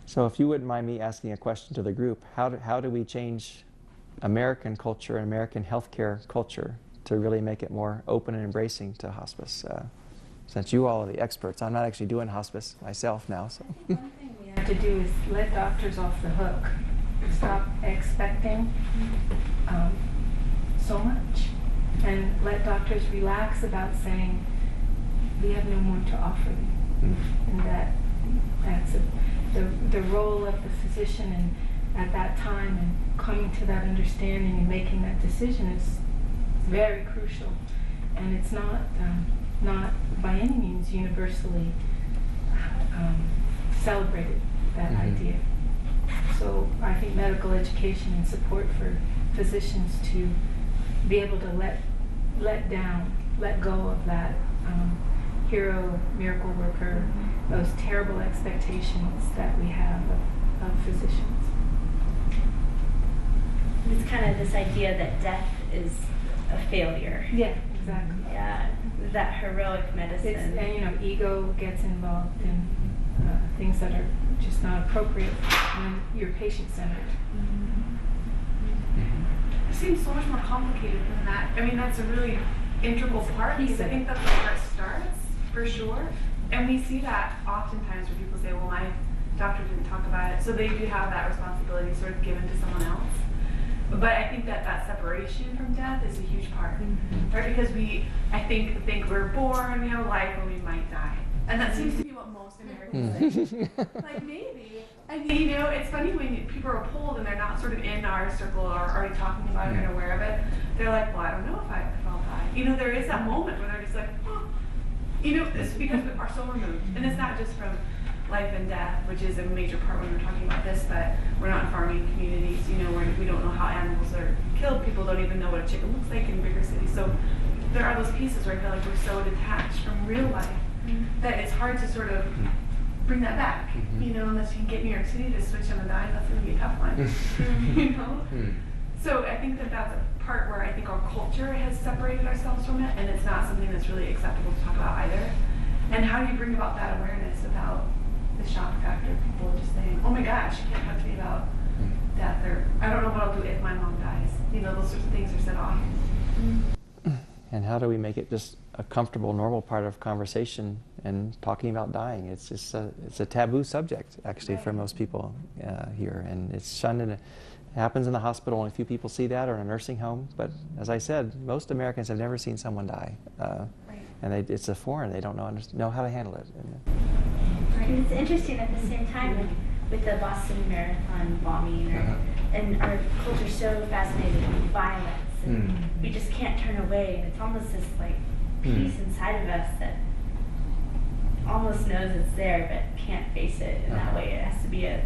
So if you wouldn't mind me asking a question to the group, how do we change American culture and American healthcare culture to really make it more open and embracing to hospice? Since you all are the experts, I'm not actually doing hospice myself now. So. One thing we have to do is let doctors off the hook. Stop expecting so much, and let doctors relax about saying, we have no more to offer you. And that's the role of the physician, and at that time, and coming to that understanding and making that decision is very crucial. And it's not by any means universally celebrated, that idea. So I think medical education and support for physicians to be able to let go of that hero, miracle worker, those terrible expectations that we have of physicians. It's kind of this idea that death is a failure. Yeah, exactly. Yeah, that heroic medicine. And ego gets involved in things that are just not appropriate when you're patient-centered. It seems so much more complicated than that. I mean, that's a really integral part, because I think that's where it starts, for sure. And we see that oftentimes where people say, well, my doctor didn't talk about it, so they do have that responsibility sort of given to someone else. But I think that separation from death is a huge part, right? Because I think we're born, we have a life, and we might die. And that seems to be what most Americans say. Like, maybe. I mean, it's funny when people are polled and they're not sort of in our circle or already talking about it and aware of it. They're like, well, I don't know if I'll die. There is that moment where they're just like, oh. It's because we are so removed. And it's not just from life and death, which is a major part when we're talking about this, but we're not in farming communities, where we don't know how animals are killed. People don't even know what a chicken looks like in bigger cities. So there are those pieces where I feel like we're so detached from real life that it's hard to sort of bring that back, unless you can get New York City to switch on a dime. That's going to be a tough one, So I think that's a part where I think our culture has separated ourselves from it, and it's not something that's really acceptable to talk about either. And how do you bring about that awareness without the shock factor of people just saying, oh my gosh, you can't talk to me about death, or I don't know what I'll do if my mom dies. Those sorts of things are said often. And how do we make it just a comfortable, normal part of conversation and talking about dying? It's just it's a taboo subject, actually, for most people here. And it's shunned, and it happens in the hospital. Only a few people see that, or in a nursing home. But as I said, most Americans have never seen someone die. And it's a foreign. They don't know how to handle it. And it's interesting at the same time, like with the Boston Marathon bombing, and our culture's so fascinated with violence. And we just can't turn away, and it's almost this like piece inside of us that almost knows it's there but can't face it in that way. It has to be a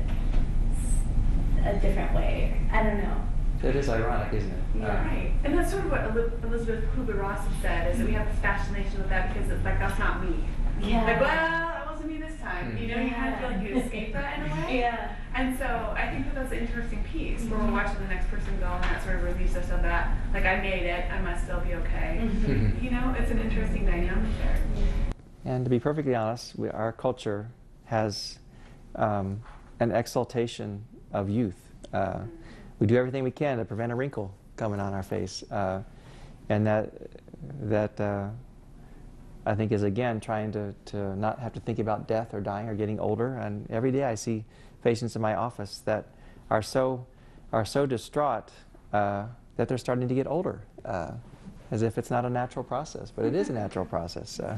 different way. I don't know. It is ironic, isn't it? Yeah, right. And that's sort of what Elizabeth Kubler-Ross had said, is that we have this fascination with that because it's like, that's not me. Yeah. Like, well, that wasn't me this time. You kind of feel like you escape that in a way. Yeah. And so I think that that's an interesting piece where we're watching the next person go, and that sort of relieves us of that, like, I made it, I must still be okay. You know, it's an interesting dynamic there. And to be perfectly honest, our culture has an exaltation of youth. We do everything we can to prevent a wrinkle coming on our face. And that I think is, again, trying to not have to think about death or dying or getting older. And every day I see patients in my office that are so distraught that they're starting to get older, as if it's not a natural process, but it is a natural process. Yeah.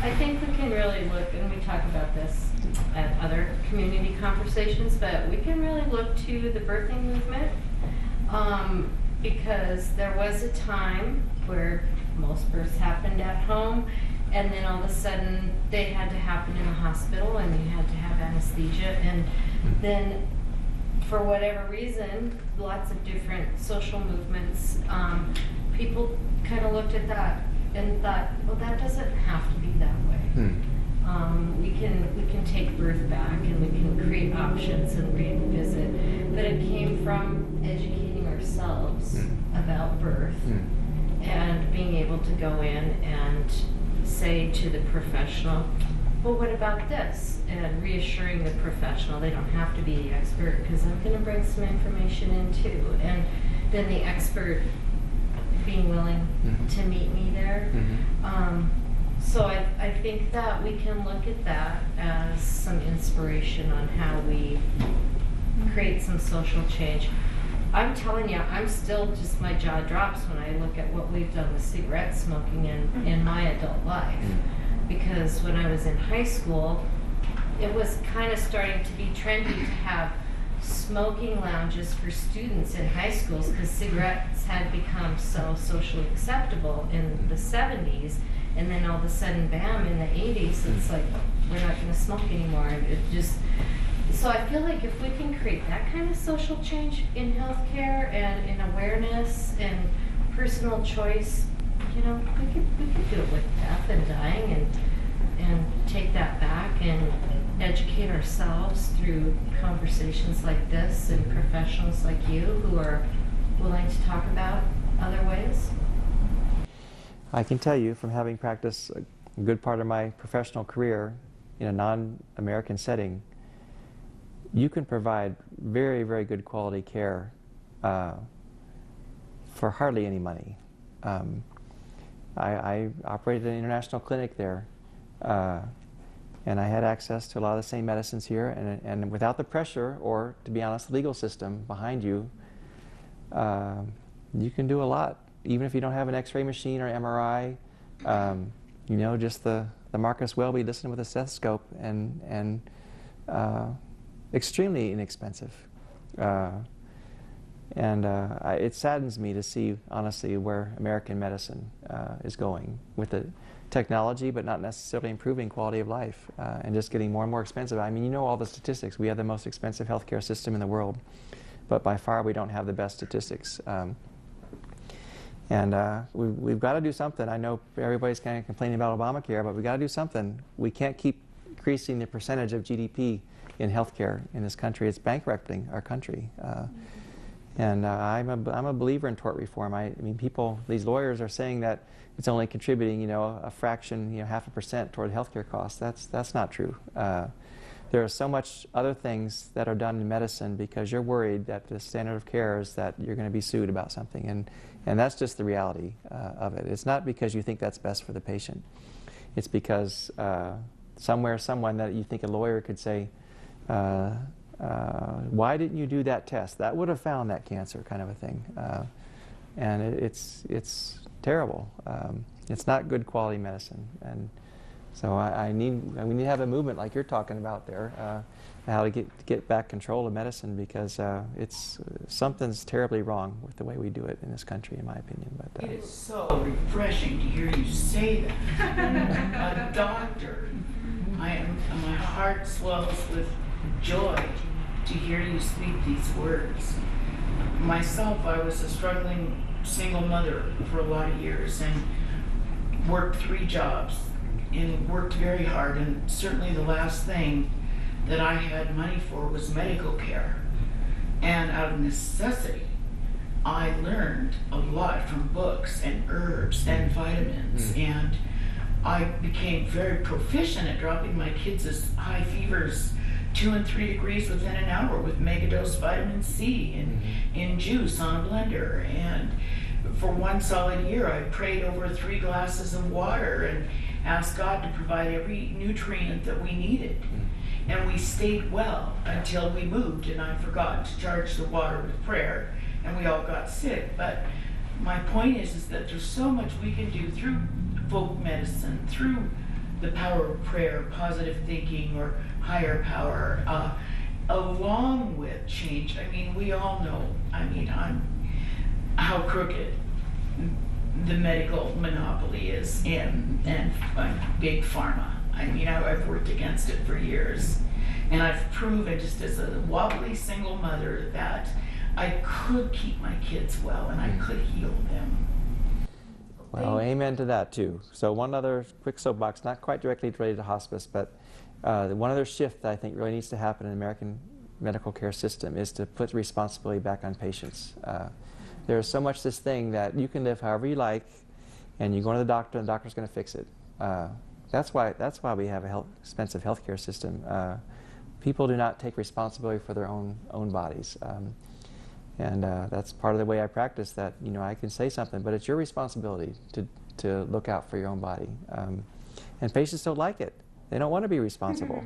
I think we can really look, and we talk about this at other community conversations, but we can really look to the birthing movement, because there was a time where most births happened at home, and then all of a sudden they had to happen in a hospital, and you had to have anesthesia, and then for whatever reason, lots of different social movements, people kind of looked at that and thought, well, that doesn't have to be that way. We can take birth back, and we can create options and revisit, but it came from educating ourselves about birth and being able to go in and say to the professional, well, what about this? And reassuring the professional, they don't have to be the expert, because I'm going to bring some information in too. And then the expert being willing to meet me there. So I think that we can look at that as some inspiration on how we create some social change. I'm telling you, I'm still just, my jaw drops when I look at what we've done with cigarette smoking in my adult life. Because when I was in high school, it was kind of starting to be trendy to have smoking lounges for students in high schools, because cigarettes had become so socially acceptable in the 70s, and then all of a sudden, bam, in the 80s, it's like, we're not going to smoke anymore. And it just, so I feel like if we can create that kind of social change in healthcare and in awareness and personal choice, you know, we could do it with death and dying, and take that back and educate ourselves through conversations like this and professionals like you who are willing to talk about other ways. I can tell you, from having practiced a good part of my professional career in a non-American setting, you can provide very, very good quality care for hardly any money. I operated an international clinic there, and I had access to a lot of the same medicines here, and without the pressure, or to be honest, the legal system behind you, you can do a lot. Even if you don't have an X-ray machine or MRI, you know, just the Marcus Welby, listen with a stethoscope, and extremely inexpensive. It saddens me to see, honestly, where American medicine is going with the technology, but not necessarily improving quality of life, and just getting more and more expensive. I mean, you know all the statistics. We have the most expensive healthcare system in the world, but by far we don't have the best statistics. We've got to do something. I know everybody's kind of complaining about Obamacare, but we've got to do something. We can't keep increasing the percentage of GDP in healthcare in this country. It's bankrupting our country. I'm a believer in tort reform. I mean, these lawyers are saying that it's only contributing, you know, a fraction, you know, 0.5% toward healthcare costs. That's not true. There are so much other things that are done in medicine because you're worried that the standard of care is that you're going to be sued about something, and that's just the reality of it. It's not because you think that's best for the patient. It's because someone that you think a lawyer could say, why didn't you do that test? That would have found that cancer, kind of a thing. And it's terrible. It's not good quality medicine. And so we need to have a movement like you're talking about there, how to get back control of medicine, because something's terribly wrong with the way we do it in this country, in my opinion. But it is so refreshing to hear you say that. A doctor. My heart swells with joy to hear you speak these words. Myself, I was a struggling single mother for a lot of years and worked 3 jobs and worked very hard, and certainly the last thing that I had money for was medical care. And out of necessity, I learned a lot from books and herbs and vitamins, and I became very proficient at dropping my kids' high fevers 2 and 3 degrees within an hour with megadose vitamin C in juice on a blender. And for 1 solid year, I prayed over 3 glasses of water and asked God to provide every nutrient that we needed. And we stayed well until we moved, and I forgot to charge the water with prayer, and we all got sick. But my point is that there's so much we can do through folk medicine, through the power of prayer, positive thinking, or higher power, along with change. I mean, we all know, how crooked the medical monopoly is and big pharma. I mean, I've worked against it for years, and I've proven, just as a wobbly single mother, that I could keep my kids well and I could heal them. Well, amen to that too. So one other quick soapbox, not quite directly related to hospice, but one other shift that I think really needs to happen in the American medical care system is to put responsibility back on patients. There's so much this thing that you can live however you like, and you go to the doctor and the doctor's going to fix it. That's why we have a expensive healthcare system. People do not take responsibility for their own bodies. And that's part of the way I practice, that I can say something, but it's your responsibility to look out for your own body. And patients don't like it. They don't want to be responsible.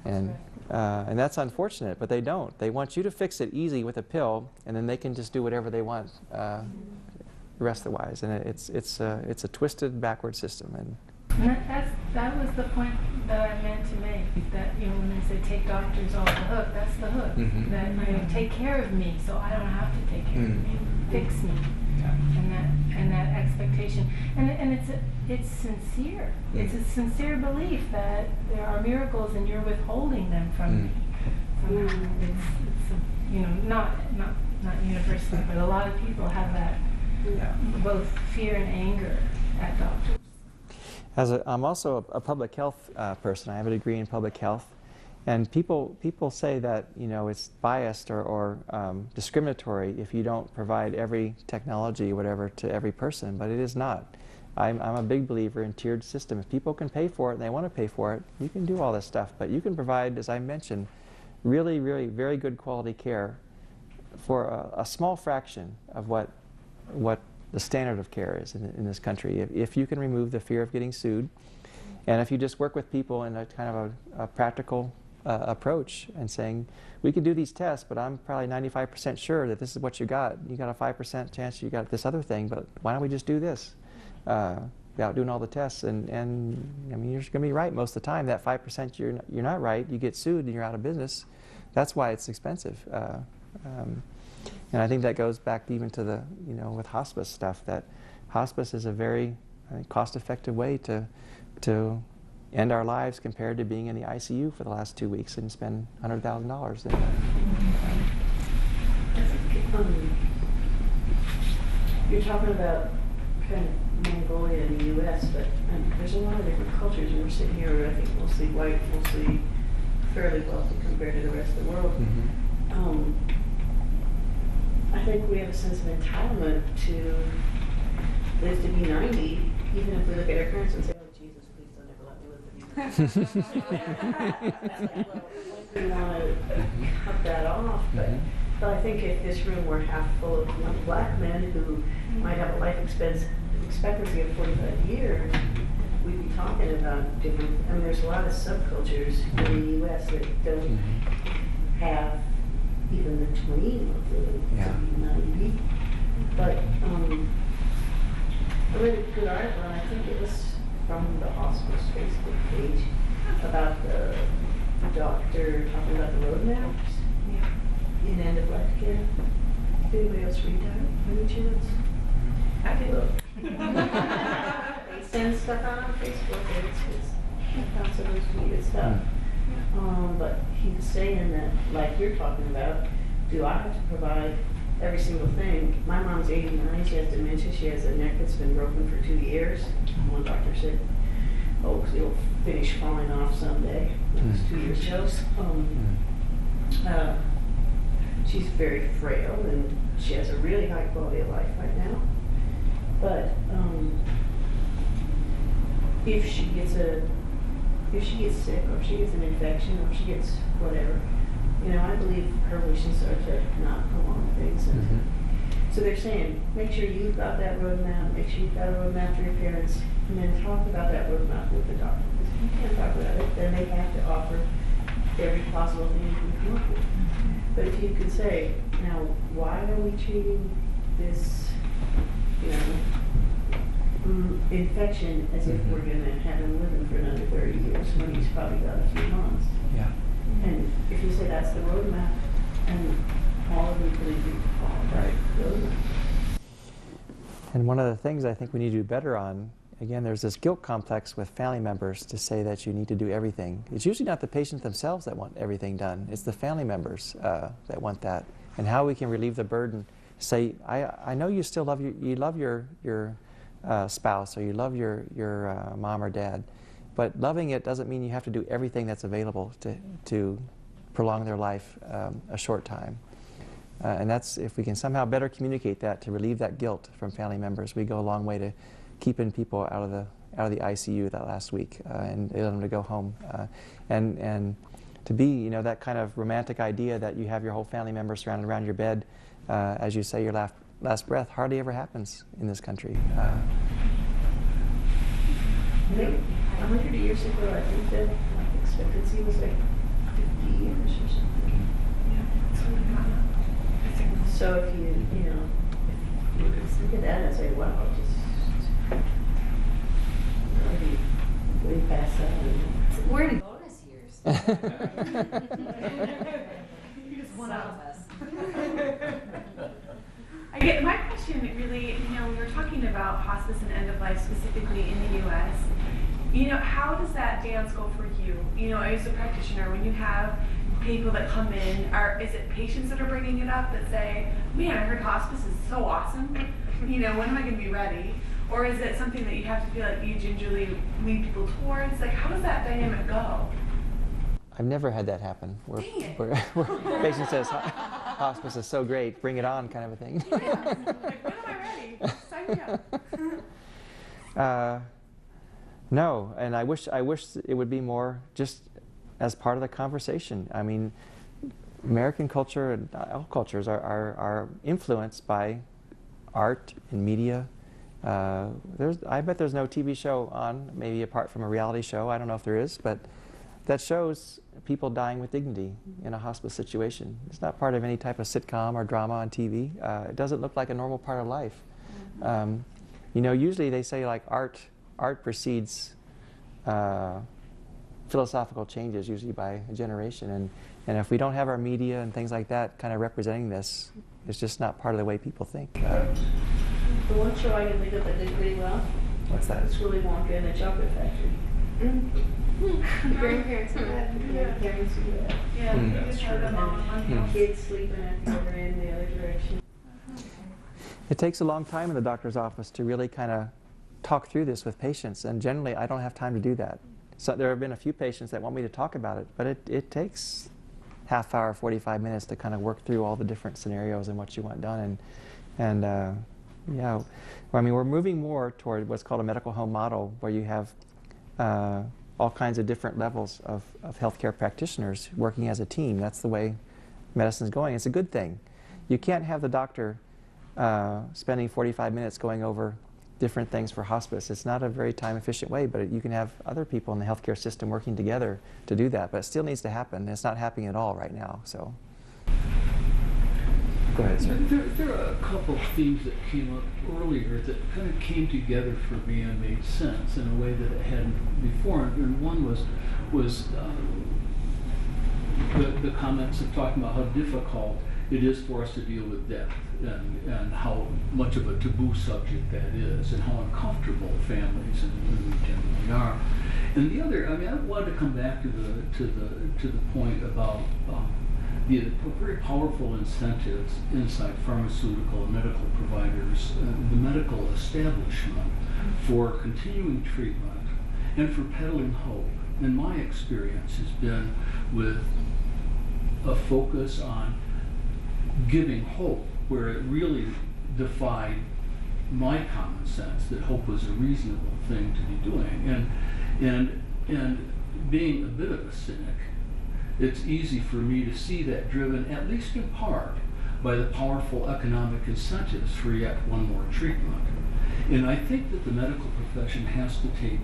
And that's unfortunate, but they don't. They want you to fix it easy with a pill, and then they can just do whatever they want rest-wise. And it's a twisted, backward system. And that was the point that I meant to make, that when they say take doctors off the hook, that's the hook. That take care of me so I don't have to take care of me, fix me. And that expectation, and it's sincere. It's a sincere belief that there are miracles and you're withholding them from me. It's not universal, but a lot of people have that, both fear and anger at doctors. I'm also a public health person. I have a degree in public health, and people say that it's biased or discriminatory if you don't provide every technology or whatever to every person, but it is not. I'm a big believer in tiered system. If people can pay for it and they want to pay for it, you can do all this stuff, but you can provide, as I mentioned, really, really very good quality care for a small fraction of what the standard of care is in this country. If you can remove the fear of getting sued, and if you just work with people in a kind of a practical approach and saying, we can do these tests, but I'm probably 95% sure that this is what you got. You got a 5% chance you got this other thing, but why don't we just do this without doing all the tests? And I mean, you're going to be right most of the time. That 5% you're not right, you get sued and you're out of business. That's why it's expensive. And I think that goes back even to the, with hospice stuff, that hospice is a very cost-effective way to end our lives compared to being in the ICU for the last 2 weeks and spend $100,000. You're talking about kind of Mongolia in the U.S., but there's a lot of different cultures, and we're sitting here, I think, mostly white, mostly fairly wealthy compared to the rest of the world. I think we have a sense of entitlement to live to be 90, even if we look at our parents and say, oh, Jesus, please don't ever let me live to be 90. It's like, well, we want to cut that off, but I think if this room were half full of young black men who might have a life expectancy of 45 years, we'd be talking about different, there's a lot of subcultures in the U.S. that don't have even the tween of the 90. But I read a good article, and I think it was from the Hospice Facebook page, about the doctor talking about the roadmaps in end-of-life care. Did anybody else read that, any chance? I did. They send stuff out on Facebook, and I found some of those needed stuff. But he's saying that, like you're talking about, do I have to provide every single thing? My mom's 89, she has dementia, she has a neck that's been broken for 2 years. One doctor said, oh, it'll finish falling off someday. it was 2 years ago. She's very frail and she has a really high quality of life right now. But if she gets sick, or if she gets an infection, or if she gets whatever, you know, I believe her wishes are to not prolong things. And so they're saying, make sure you've got that roadmap, make sure you've got a roadmap for your parents, and then talk about that roadmap with the doctor. Because if you can't talk about it, then they have to offer every possible thing you can come up with. But if you could say, now, why are we treating this, you know, infection as if we're going to have him living for another 30 years when he's probably got a few months? Yeah. And if you say that's the roadmap, and all of them could agree to follow that roadmap. And one of the things I think we need to do better on, again, there's this guilt complex with family members to say that you need to do everything. It's usually not the patients themselves that want everything done. It's the family members that want that. And how we can relieve the burden. Say, I know you still love your spouse, or you love your mom or dad, but loving it doesn't mean you have to do everything that's available to prolong their life a short time. And that's, if we can somehow better communicate that to relieve that guilt from family members, we go a long way to keeping people out of the ICU that last week and allow them to go home. And to be, you know, that kind of romantic idea that you have your whole family members surrounded around your bed as you say your last breath hardly ever happens in this country. I think 100 years ago, I think the life expectancy was like 50 years or something. So if you know, if you could look at that and say, wow, just maybe way past that. We're in bonus years. You just Some one of of us. I get my question really, you know, we were talking about hospice and end of life specifically in the U.S. You know, how does that dance go for you? You know, as a practitioner, when you have people that come in, is it patients that are bringing it up that say, man, I heard hospice is so awesome, you know, when am I going to be ready? Or is it something that you have to feel like you gingerly lead people towards? Like, how does that dynamic go? I've never had that happen. Where a patient says, hospice is so great, bring it on, kind of a thing. Yeah. Like, when am I ready? Sign me up. No, and I wish it would be more just as part of the conversation. I mean, American culture and all cultures are influenced by art and media. I bet there's no TV show on, maybe apart from a reality show, I don't know if there is, but that shows people dying with dignity in a hospice situation. It's not part of any type of sitcom or drama on TV. It doesn't look like a normal part of life. You know, usually they say like art precedes philosophical changes, usually by a generation, and if we don't have our media and things like that kind of representing this, it's just not part of the way people think. The one show I can think of that did really well. What's that? It's Willy Wonka and the Chocolate Factory. The grandparents do that. The grandparents do that. Yeah, you just heard them all in one house. Kids sleeping at the other end, the other direction. It takes a long time in the doctor's office to really kind of talk through this with patients, and generally I don't have time to do that. So there have been a few patients that want me to talk about it, but it takes half hour, 45 minutes to kind of work through all the different scenarios and what you want done. And yeah, well, I mean, we're moving more toward what's called a medical home model, where you have all kinds of different levels of healthcare practitioners working as a team. That's the way medicine's going. It's a good thing. You can't have the doctor spending 45 minutes going over different things for hospice. It's not a very time-efficient way, but you can have other people in the healthcare system working together to do that. But it still needs to happen. It's not happening at all right now. So, go ahead, sir. There are a couple of themes that came up earlier that kind of came together for me and made sense in a way that it hadn't before. And one was the comments of talking about how difficult it is for us to deal with death, and how much of a taboo subject that is, and how uncomfortable families and we generally are. And the other, I mean, I wanted to come back to the point about the very powerful incentives inside pharmaceutical and medical providers, the medical establishment, for continuing treatment and for peddling hope. in my experience, has been with a focus on giving hope, where it really defied my common sense that hope was a reasonable thing to be doing. And being a bit of a cynic, it's easy for me to see that driven, at least in part, by the powerful economic incentives for yet one more treatment. And I think that the medical profession has to take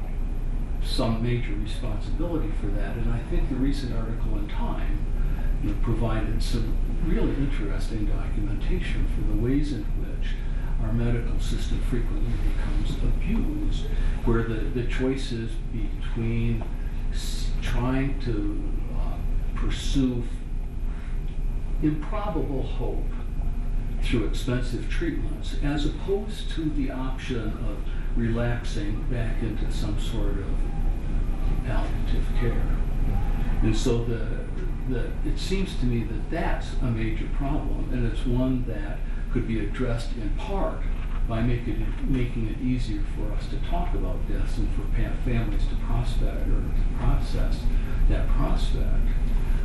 some major responsibility for that. And I think the recent article in Time provided some really interesting documentation for the ways in which our medical system frequently becomes abused, where the choice is between trying to pursue improbable hope through expensive treatments, as opposed to the option of relaxing back into some sort of palliative care. And so it seems to me that that's a major problem, and it's one that could be addressed in part by making it easier for us to talk about deaths and for families to process that prospect.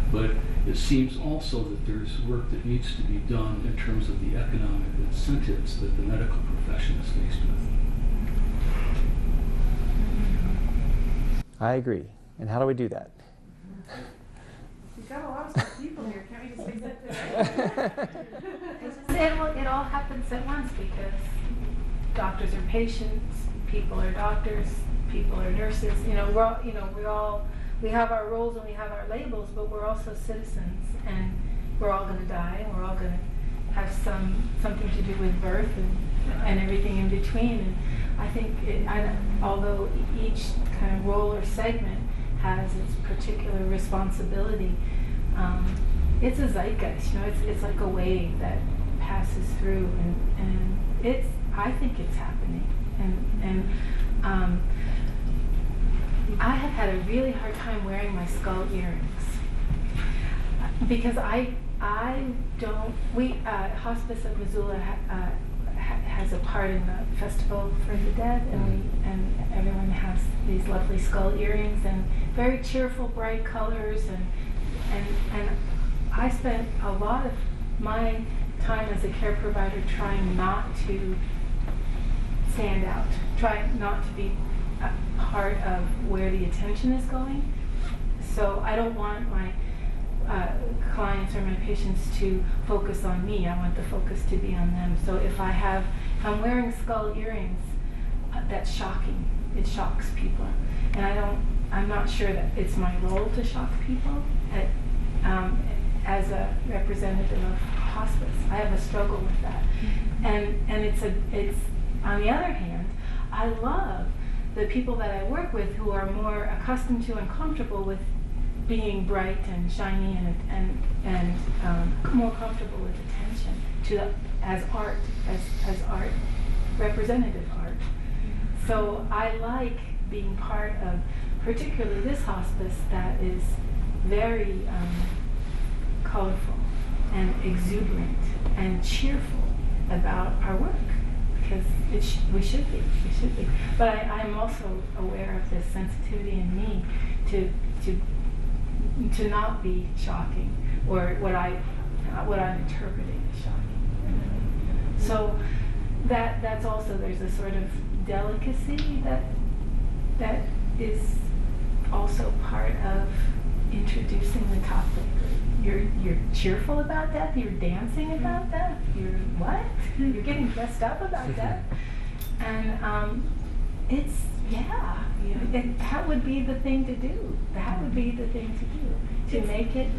But it seems also that there's work that needs to be done in terms of the economic incentives that the medical profession is faced with. I agree. And how do we do that? We've got a lot of smart people here. Can't we just fix that today? It all happens at once because doctors are patients, people are doctors, people are nurses. We have our roles and we have our labels, but we're also citizens, and we're all going to die, and we're all going to have something to do with birth and everything in between. And I think although each kind of role or segment has its particular responsibility, it's a zeitgeist. It's like a wave that passes through, and I think it's happening, and I have had a really hard time wearing my skull earrings because Hospice of Missoula has a part in the Festival for the Dead, and everyone has these lovely skull earrings and very cheerful, bright colors, and I spent a lot of my time as a care provider trying not to stand out, trying not to be a part of where the attention is going. So I don't want my clients or my patients to focus on me. I want the focus to be on them. So if I'm wearing skull earrings, that's shocking. It shocks people. And I'm not sure that it's my role to shock people as a representative of hospice. I have a struggle with that. And it's on the other hand, I love the people that I work with who are more accustomed to and comfortable with being bright and shiny and more comfortable with attention as art, representative art. So I like being part of particularly this hospice that is very colorful and exuberant and cheerful about our work. Because we should be. But I'm also aware of this sensitivity in me to not be shocking, or what I'm interpreting as shocking. So that's also, there's a sort of delicacy that is also part of introducing the topic. You're cheerful about death, you're dancing about death, you're what? You're getting dressed up about death. And that would be the thing to do. That would be the thing to do. To make it,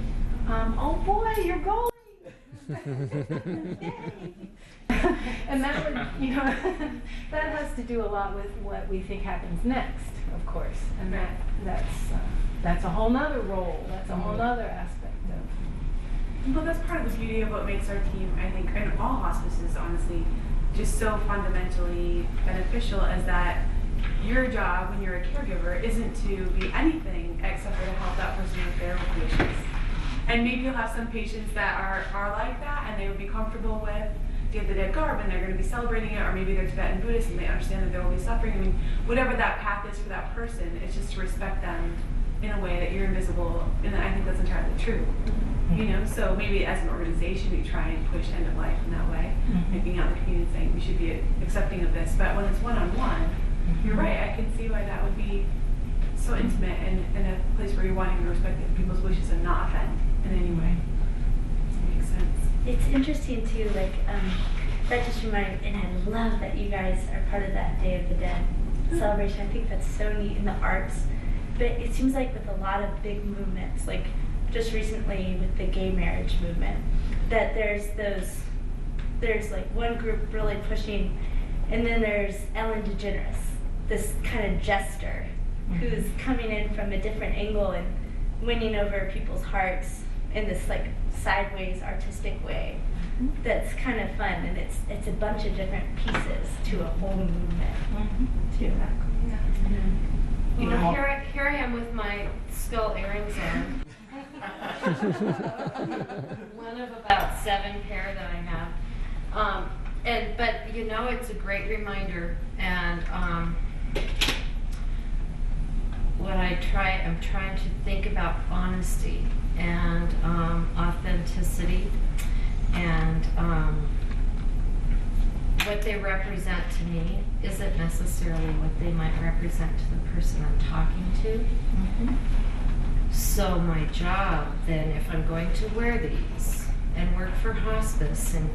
oh boy, you're going! And that would, that has to do a lot with what we think happens next, of course. And that's a whole nother role, that's a whole nother aspect of. Well, that's part of the beauty of what makes our team, I think, and all hospices, honestly, just so fundamentally beneficial, is that your job when you're a caregiver isn't to be anything except for to help that person with their patients. And maybe you'll have some patients that are like that, and they would be comfortable with Day of the Dead garb, and they're going to be celebrating it, or maybe they're Tibetan Buddhist and they understand that there will be suffering. I mean, whatever that path is for that person, it's just to respect them in a way that you're invisible, and I think that's entirely true. You know, so maybe as an organization we try and push end of life in that way, like being out in the community and saying we should be accepting of this. But when it's one-on-one, you're right. I can see why that would be so intimate and in a place where you're wanting to respect people's wishes and not offend in any way. That makes sense. It's interesting too, like, that just reminded me, and I love that you guys are part of that Day of the Dead celebration. I think that's so neat in the arts. But it seems like with a lot of big movements, like just recently with the gay marriage movement, that there's like one group really pushing, and then there's Ellen DeGeneres, this kind of jester who's coming in from a different angle and winning over people's hearts in this like sideways artistic way. That's kind of fun, and it's a bunch of different pieces to a whole movement. Too. You know, here I am with my skull earrings on. One of about 7 pair that I have. But you know, it's a great reminder, and I'm trying to think about honesty and authenticity, and what they represent to me isn't necessarily what they might represent to the person I'm talking to. So my job then, if I'm going to wear these and work for hospice and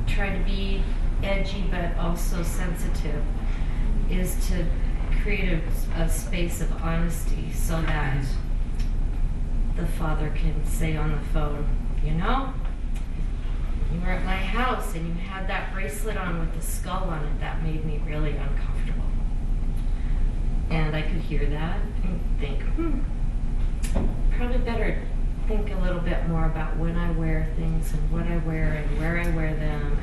try to be edgy but also sensitive, is to create a space of honesty so that the father can say on the phone, you know, you were at my house and you had that bracelet on with the skull on it. That made me really uncomfortable. And I could hear that and think, probably better think a little bit more about when I wear things and what I wear and where I wear them.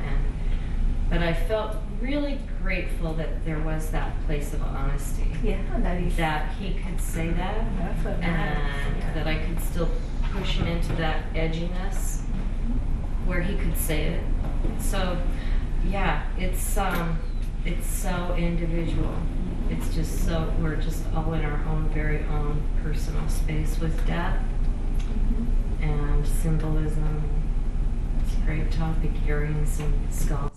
But I felt really grateful that there was that place of honesty. Yeah, that he could say that, that's what and that I could still push him into that edginess where he could say it. So, yeah, it's so individual. It's just so, we're just all in our own very own personal space with death and symbolism. It's a great topic, earrings and skulls.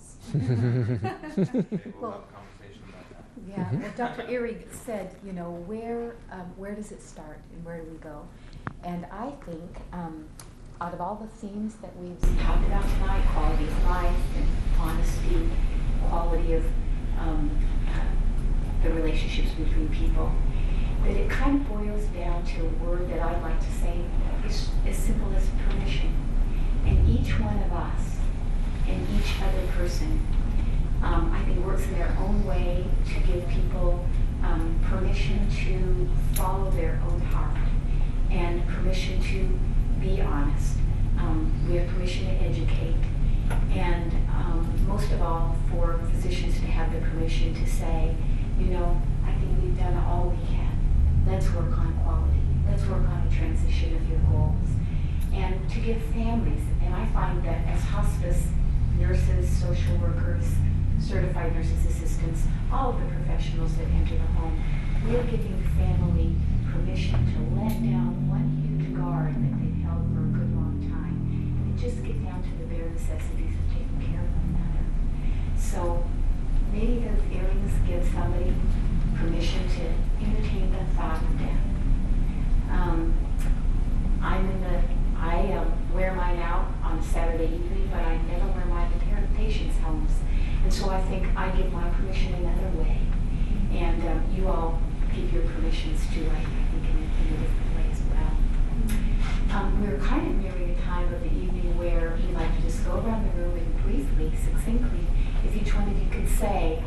Well, yeah, well, Dr. Ihrig said, you know, where does it start and where do we go? And I think out of all the themes that we've talked about tonight, quality of life and honesty, quality of the relationships between people, that it kind of boils down to a word that I'd like to say is as simple as permission. And each one of us and each other person, I think, works in their own way to give people permission to follow their own heart and permission to be honest. We have permission to educate, and most of all, for physicians to have the permission to say, you know, I think we've done all we can. Let's work on quality. Let's work on a transition of your goals. And to give families, and I find that as hospice nurses, social workers, certified nurses assistants, all of the professionals that enter the home, we're giving the family permission to let down one huge guard that they've held for a good long time and just get down to the bare necessities of taking care of one another. So maybe those earrings give somebody permission to entertain the thought of death. I wear mine out on a Saturday evening, but I never wear mine to patients' homes. And so I think I give my permission another way. And you all give your permissions too, I think, in a different way as well. We're kind of nearing a time of the evening where we'd like to just go around the room and briefly, succinctly, if each one of you could say,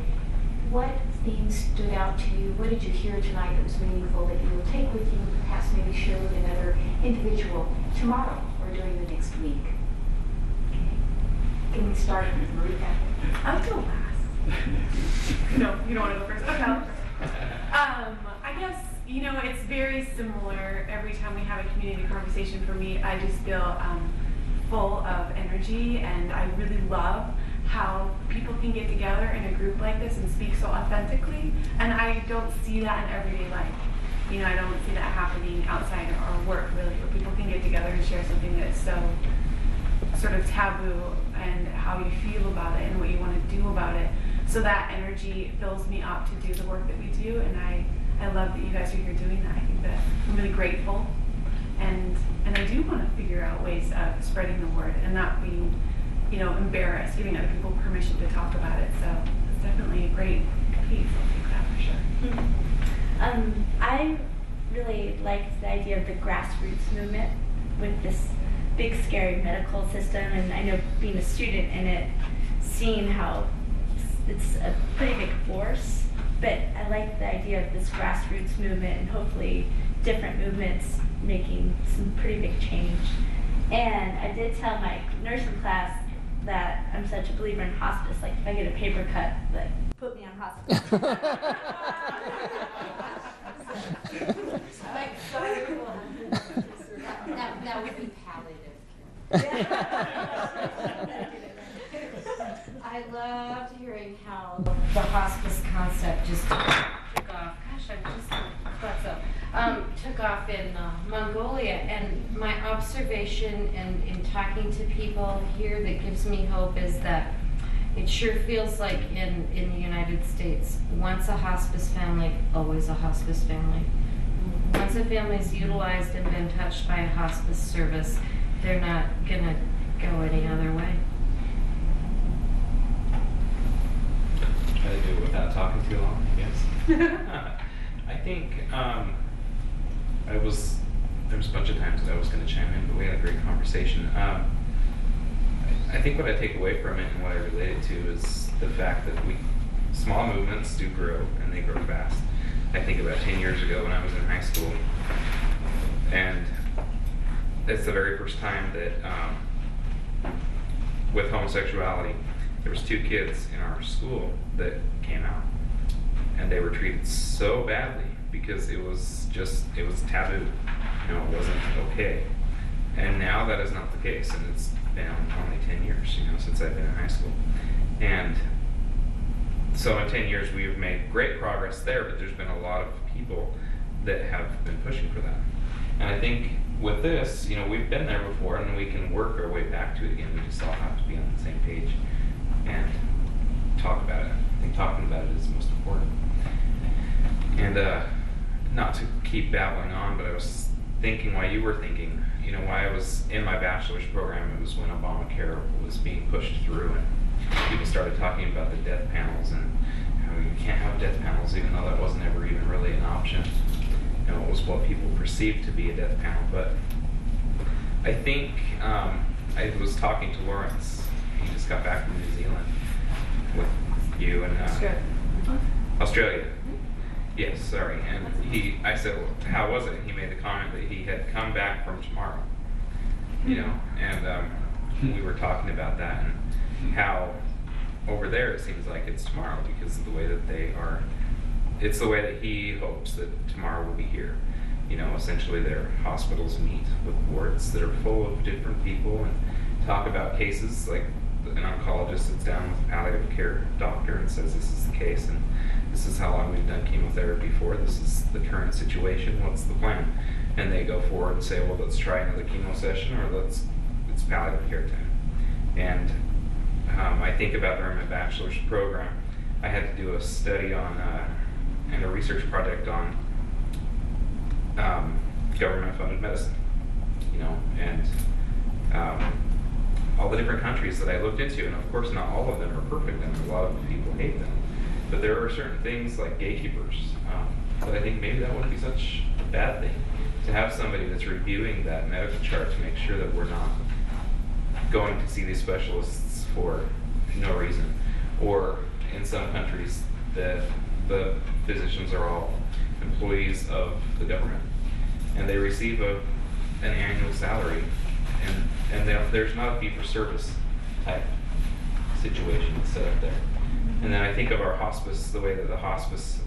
what themes stood out to you? What did you hear tonight that was meaningful that you will take with you and perhaps maybe share with another individual tomorrow or during the next week? Okay. Can we start with Marika? I'll go last. No, you don't want to go first. Okay. I guess, you know, it's very similar every time we have a community conversation. For me, I just feel full of energy, and I really love how people can get together in a group like this and speak so authentically, and I don't see that in everyday life. You know, I don't see that happening outside of our work, really, where people can get together and share something that's so sort of taboo, and how you feel about it and what you want to do about it. So that energy fills me up to do the work that we do, and I love that you guys are here doing that. I think that I'm really grateful, and I do want to figure out ways of spreading the word and not being, you know, embarrassed, giving other people permission to talk about it. So it's definitely a great piece. I'll take that for sure. I really liked the idea of the grassroots movement with this big scary medical system, and I know being a student in it, seeing how it's a pretty big force, but I like the idea of this grassroots movement and hopefully different movements making some pretty big change. And I did tell my nursing class that I'm such a believer in hospice. Like if I get a paper cut, like put me on hospice. Like, sorry, that would be palliative care. I loved hearing how the hospice concept just took off. Gosh, I just thought so. Took off in Mongolia, and my observation in talking to people here that gives me hope is that it sure feels like in the United States, once a hospice family, always a hospice family. Once a family's utilized and been touched by a hospice service, they're not gonna go any other way. Try to do it without talking too long, I guess. I think there was a bunch of times that I was going to chime in, but we had a great conversation. I think what I take away from it and what I relate it to is the fact that small movements do grow, and they grow fast. I think about 10 years ago when I was in high school, and it's the very first time that with homosexuality, there was 2 kids in our school that came out, and they were treated so badly because it was taboo. You know, it wasn't okay. And now that is not the case, and it's been only 10 years, you know, since I've been in high school. And so in 10 years we've made great progress there, but there's been a lot of people that have been pushing for that. And I think with this, you know, we've been there before, and we can work our way back to it again. We just all have to be on the same page and talk about it. I think talking about it is most important. And not to keep babbling on, but I was thinking while you were thinking, you know, why I was in my bachelor's program, it was when Obamacare was being pushed through, and people started talking about the death panels and how you can't have death panels, even though that wasn't ever even really an option. You know, it was what people perceived to be a death panel. But I think I was talking to Lawrence. He just got back from New Zealand with you and Australia. Yes, sorry. And I said, well, how was it? He made the comment that he had come back from tomorrow. You know, and we were talking about that and how over there it seems like it's tomorrow because of the way that they are. It's the way that he hopes that tomorrow will be here. You know, essentially their hospitals meet with wards that are full of different people and talk about cases. Like an oncologist sits down with a palliative care doctor and says this is the case and this is how long we've done chemotherapy for, this is the current situation, what's the plan? And they go forward and say, well, let's try another chemo session, or it's palliative care time. And I think about during my bachelor's program, I had to do a study on and a research project on government-funded medicine, you know, and all the different countries that I looked into, and of course not all of them are perfect, and a lot of people hate them. But there are certain things like gatekeepers that I think maybe that wouldn't be such a bad thing, to have somebody that's reviewing that medical chart to make sure that we're not going to see these specialists for no reason. Or in some countries, the physicians are all employees of the government, and they receive an annual salary, and there's not a fee-for-service type situation set up there. And then I think of our hospice, the way that the hospice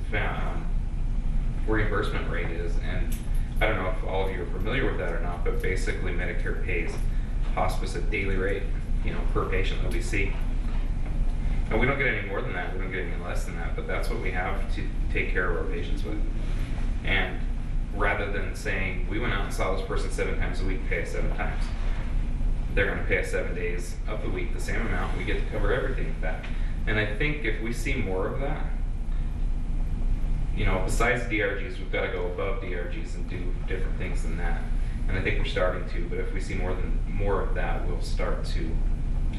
reimbursement rate is, and I don't know if all of you are familiar with that or not, but basically Medicare pays hospice a daily rate, you know, per patient that we see. And we don't get any more than that, we don't get any less than that, but that's what we have to take care of our patients with. And rather than saying, we went out and saw this person 7 times a week, pay us 7 times. They're going to pay us 7 days of the week the same amount. We get to cover everything with that. And I think if we see more of that, you know, besides DRGs, we've got to go above DRGs and do different things than that. And I think we're starting to, but if we see more of that, we'll start to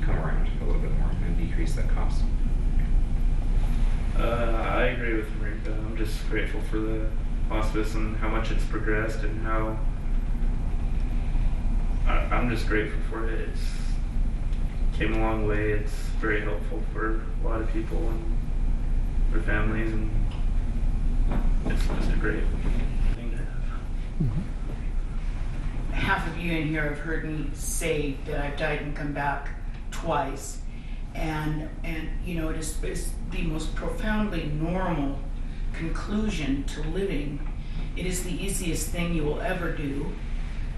come around a little bit more and decrease that cost. I agree with Marika. I'm just grateful for the hospice and how much it's progressed and how I'm just grateful for it. It's came a long way. It's very helpful for a lot of people and for families, and it's just a great thing to have. Half of you in here have heard me say that I've died and come back twice, and you know, it's the most profoundly normal conclusion to living. It is the easiest thing you will ever do.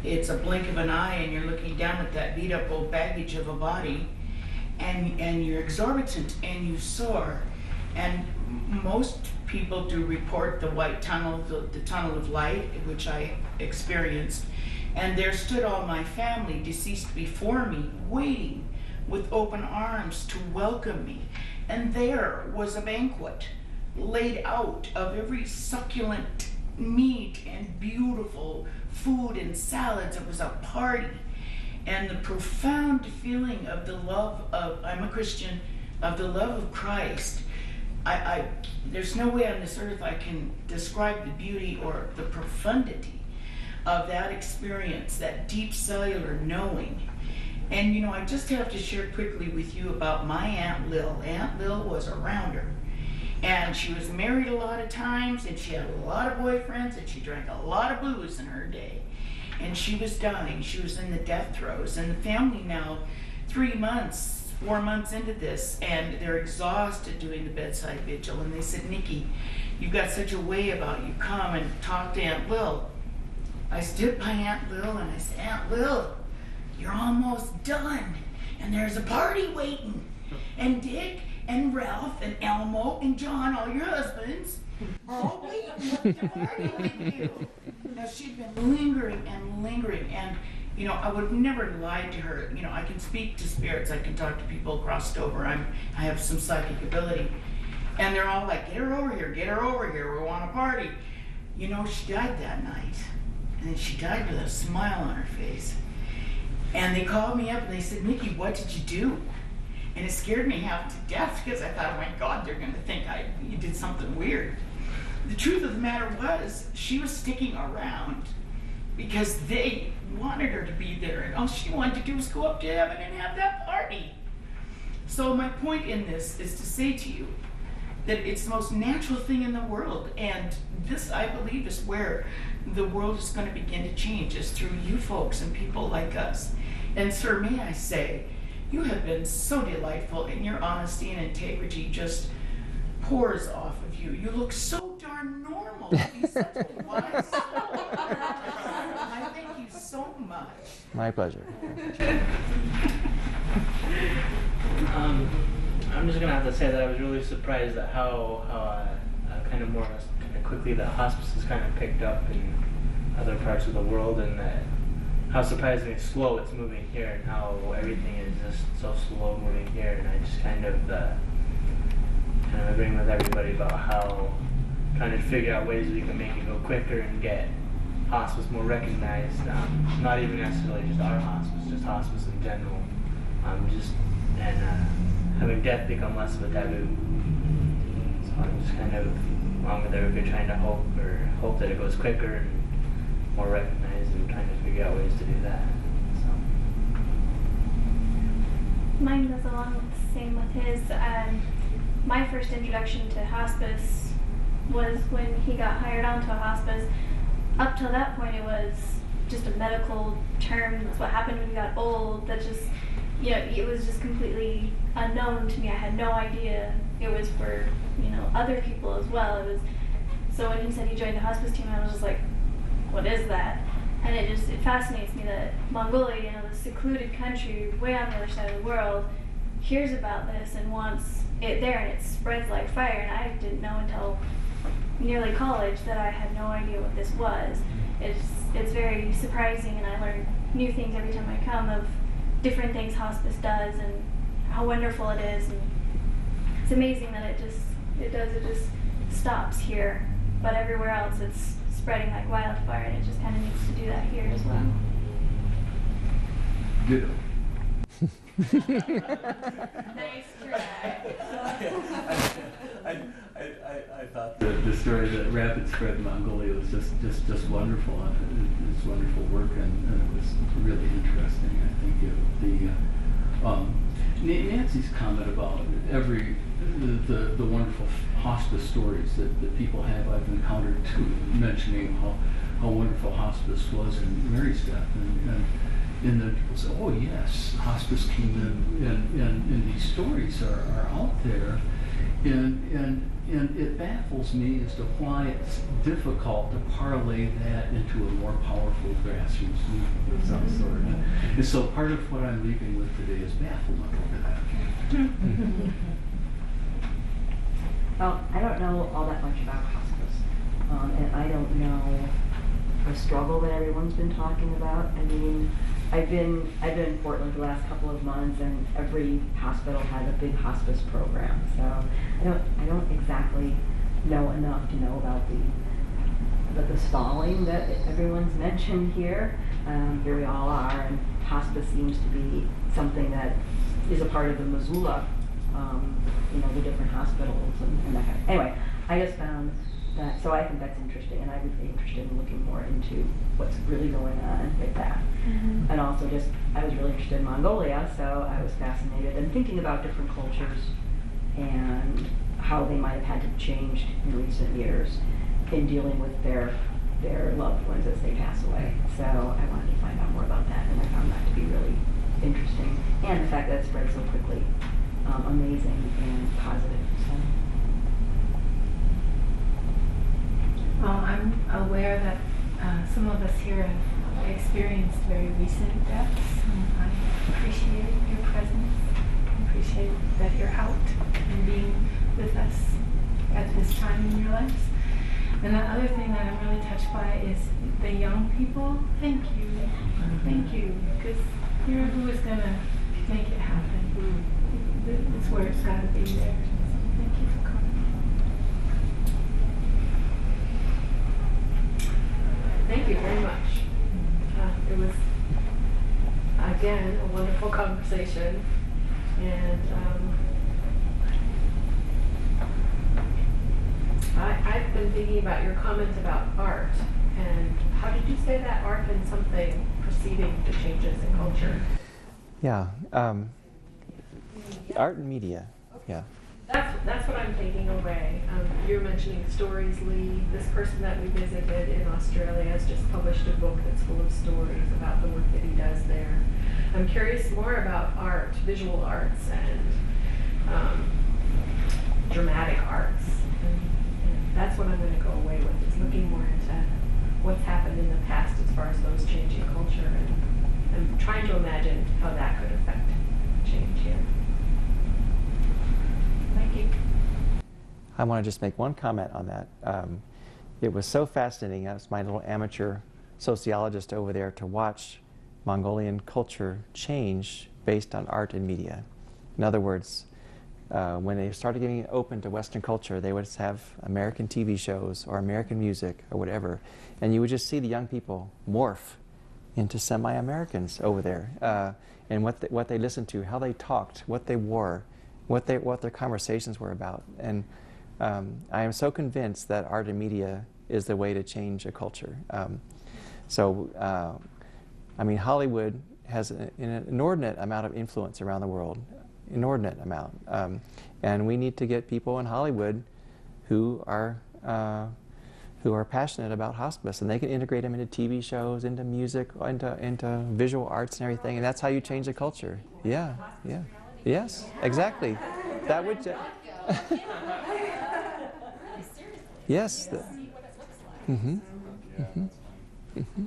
It's a blink of an eye and you're looking down at that beat up old baggage of a body, and you're exorbitant and you soar. And most people do report the white tunnel, the tunnel of light, which I experienced. And there stood all my family, deceased before me, waiting with open arms to welcome me. And there was a banquet laid out of every succulent meat and beautiful food and salads. It was a party. And the profound feeling of the love of, I'm a Christian, of the love of Christ. There's no way on this earth I can describe the beauty or the profundity of that experience, that deep cellular knowing. And you know, I just have to share quickly with you about my Aunt Lil. Aunt Lil was a rounder. And she was married a lot of times, and she had a lot of boyfriends, and she drank a lot of booze in her day. And she was dying. She was in the death throes. And the family now, 4 months into this, and they're exhausted doing the bedside vigil. And they said, Nikki, you've got such a way about you. Come and talk to Aunt Lil. I stood by Aunt Lil, and I said, Aunt Lil, you're almost done. And there's a party waiting. And Dick and Ralph and Elmo and John, all your husbands, all waiting to party with you. Now she'd been lingering, and you know, I would have never lied to her. You know, I can speak to spirits, I can talk to people crossed over. I have some psychic ability, and they're all like, get her over here, we want to party. You know, she died that night, and she died with a smile on her face. And they called me up and they said, Nikki, what did you do? And it scared me half to death because I thought, oh my God, they're going to think you did something weird. The truth of the matter was, she was sticking around because they wanted her to be there, and all she wanted to do was go up to heaven and have that party. So my point in this is to say to you that it's the most natural thing in the world, and this, I believe, is where the world is going to begin to change, is through you folks and people like us. And sir, may I say, you have been so delightful, and your honesty and integrity just pours off of you. You look so darn normal to be such a wise soul. I thank you so much. My pleasure. I'm just gonna have to say that I was really surprised at how kind of more or less kind of quickly that hospice has kind of picked up in other parts of the world, and that how surprisingly slow it's moving here, and how everything is just so slow moving here. And I just kind of agreeing with everybody about how trying to figure out ways we can make it go quicker and get hospice more recognized. Not even necessarily just our hospice, just hospice in general. Having death become less of a taboo. So I'm just kind of, along with everybody, trying to hope that it goes quicker and more recognized, and trying to figure out ways to do that. So. Mine goes along with the same with his. My first introduction to hospice was when he got hired onto a hospice. Up till that point, it was just a medical term. That's what happened when you got old. That just, you know, it was just completely unknown to me. I had no idea it was for, you know, other people as well. It was, so when he said he joined the hospice team, I was just like, what is that? And it fascinates me that Mongolia, you know, this secluded country way on the other side of the world, hears about this and wants it there, and it spreads like fire. And I didn't know until nearly college that I had no idea what this was. It's very surprising, and I learn new things every time I come of different things hospice does and how wonderful it is. And it's amazing that it just stops here, but everywhere else it's spreading like wildfire, and it just kind of needs to do that here as well. Ditto. Nice try. I thought the story that rapid spread in Mongolia was just wonderful. It's wonderful work, and it was really interesting. I think Nancy's comment about the wonderful hospice stories that people have, I've encountered too, mentioning how wonderful hospice was in Mary's death, and then people say, oh yes, hospice came in, and these stories are out there, and it baffles me as to why it's difficult to parlay that into a more powerful grassroots movement of some sort. And so part of what I'm leaving with today is bafflement over that. Well, I don't know all that much about hospice, and I don't know the struggle that everyone's been talking about. I mean, I've been in Portland the last couple of months, and every hospital has a big hospice program. So I don't exactly know enough to know about the stalling that everyone's mentioned here. Here we all are, and hospice seems to be something that is a part of the Missoula, the different hospitals and that kind of. Anyway, I just found that, so I think that's interesting, and I would be interested in looking more into what's really going on with that. Mm-hmm. And also I was really interested in Mongolia, so I was fascinated and thinking about different cultures and how they might have had to change in recent years in dealing with their loved ones as they pass away. So I wanted to find out more about that, and I found that to be really interesting. And the fact that it spread so quickly, amazing and positive. So. I'm aware that some of us here have experienced very recent deaths. I appreciate your presence. I appreciate that you're out and being with us at this time in your lives. And the other thing that I'm really touched by is the young people. Thank you. Thank you. Because you're who is going to make it happen. It's where it's got to be there. So thank you for coming. Thank you very much. It was, again, a wonderful conversation. And I've been thinking about your comment about art. And how did you say that art and something preceding the changes in culture? Yeah. Art and media. Yeah. That's what I'm taking away. You're mentioning Stories Lee. This person that we visited in Australia has just published a book that's full of stories about the work that he does there. I'm curious more about art, visual arts, and dramatic arts. And that's what I'm going to go away with, is looking more into what's happened in the past as far as those changing culture, and trying to imagine how that could affect change here. Thank you. I want to just make one comment on that. It was so fascinating as my little amateur sociologist over there to watch Mongolian culture change based on art and media. In other words, when they started getting open to Western culture, they would have American TV shows or American music or whatever, and you would just see the young people morph into semi-Americans over there, and what they listened to, how they talked, what they wore, what their conversations were about. And I am so convinced that art and media is the way to change a culture. I mean, Hollywood has an inordinate amount of influence around the world, inordinate amount. And we need to get people in Hollywood who are passionate about hospice, and they can integrate them into TV shows, into music, into visual arts and everything, and that's how you change a culture. Yeah, yeah. Yes, exactly. That would. Yes. Mm-hmm. Mm-hmm. Mm-hmm.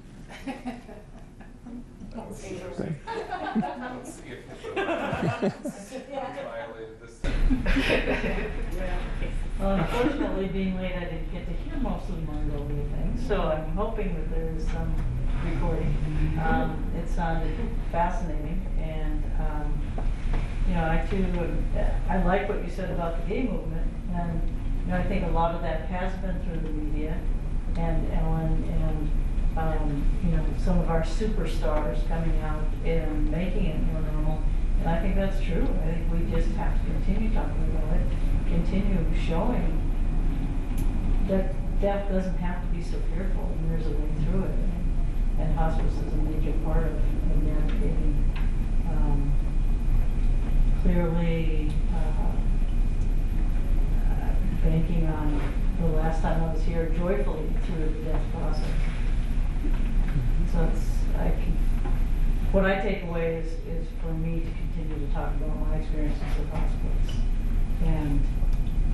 Unfortunately, unfortunately, being late, I didn't get to hear most of the Mongolia things, so I'm hoping that there is some recording. It sounded fascinating, and I too, I like what you said about the gay movement, and I think a lot of that has been through the media, and Ellen, and some of our superstars coming out and making it more normal. And I think that's true. I think we just have to continue talking about it, continue showing that death doesn't have to be so fearful, and there's a way through it. And hospice is a major part of navigating. Clearly, banking on the last time I was here, joyfully through the death process. So what I take away is for me to continue to talk about my experiences with hospice and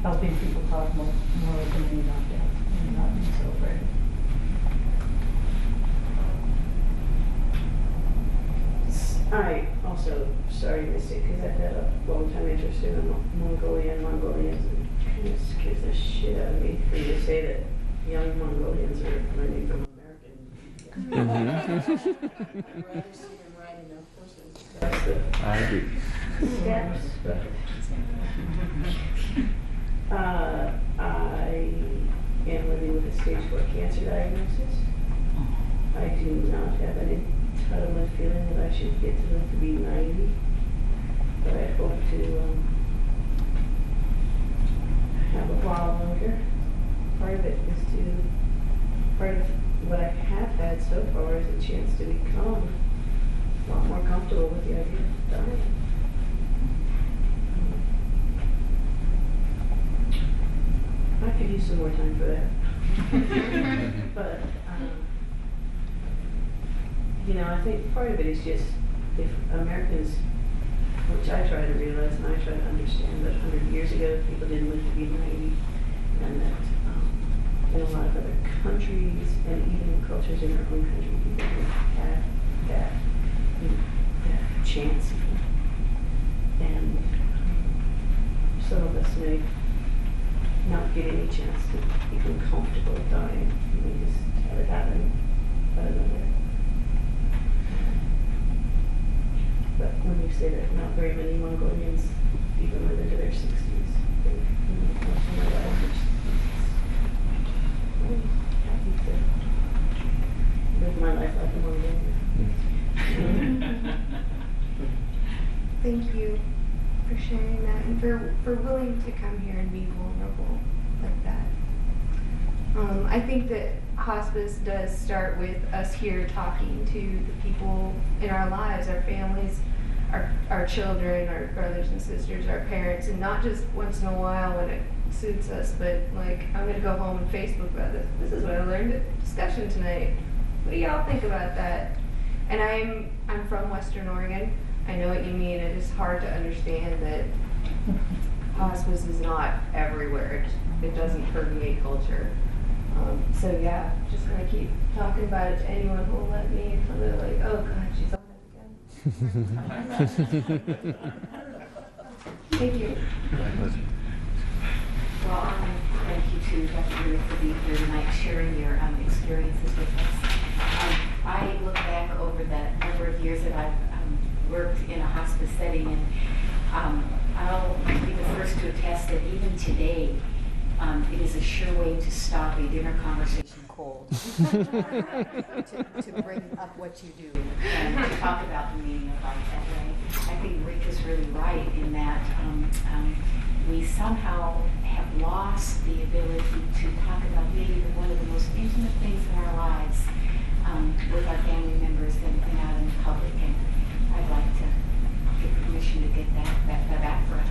helping people talk more openly about death and not being so afraid. I also, sorry, missed it because I've had a long time interest in Mongolians, and it kind of scares the shit out of me for you to say that young Mongolians are learning from American. Mhm. I'd rather see them riding their horses. That's the I agree. steps. I am living with a stage 4 cancer diagnosis. I do not have an entitlement feeling that I should get to live to be 90, but I hope to have a while longer. Part of what I have had so far is a chance to become a lot more comfortable with the idea of dying. I could use some more time for that. But, I think part of it is just if Americans, which I try to realize and I try to understand that 100 years ago people didn't live to be 90, and that in a lot of other countries and even cultures in our own country, people don't have that chance. And some of us may not get any chance to become comfortable dying. We just have it happen out of nowhere. But when you say that not very many Mongolians even live into their 60s, most of my life, I'm happy to live my life like a Mongolian. Thank you for sharing that and for willing to come here and be vulnerable like that. I think that hospice does start with us here talking to the people in our lives, our families, our children, our brothers and sisters, our parents, and not just once in a while when it suits us, but like, I'm going to go home and Facebook about this. This is what I learned at discussion tonight. What do y'all think about that? And I'm from Western Oregon. I know what you mean. It is hard to understand that hospice is not everywhere. It doesn't permeate culture. So yeah, just gonna keep talking about it to anyone who will let me until they're like, oh God, she's on it again. Thank you. Well, thank you to Dr. Ihrig for being here tonight, sharing your experiences with us. I look back over the number of years that I've worked in a hospice setting, and I'll be the first to attest that even today, it is a sure way to stop a dinner conversation cold. to bring up what you do and to talk about the meaning of life that way. I think Rick is really right in that we somehow have lost the ability to talk about maybe one of the most intimate things in our lives with our family members and out in the public. And I'd like to get permission to get that back for us.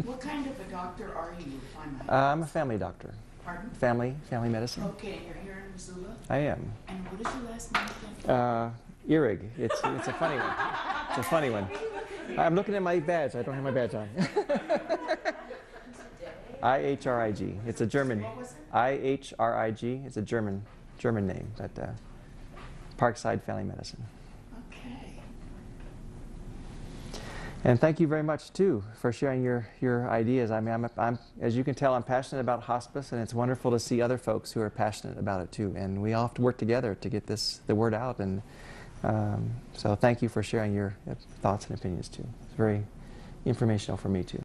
What kind of a doctor are you, if I might I'm a family doctor. Pardon? Family medicine. Okay, and you're here in Missoula? I am. And what is your last name again? Ihrig. It's a funny one. It's a funny one. I'm looking at my badge. I don't have my badge on. Ihrig. It's a German. Ihrig. It's a German name, but Parkside Family Medicine. Okay. And thank you very much too for sharing your ideas. I mean, I'm as you can tell, I'm passionate about hospice, and it's wonderful to see other folks who are passionate about it too. And we all have to work together to get the word out. And so thank you for sharing your thoughts and opinions too. It's very informational for me too.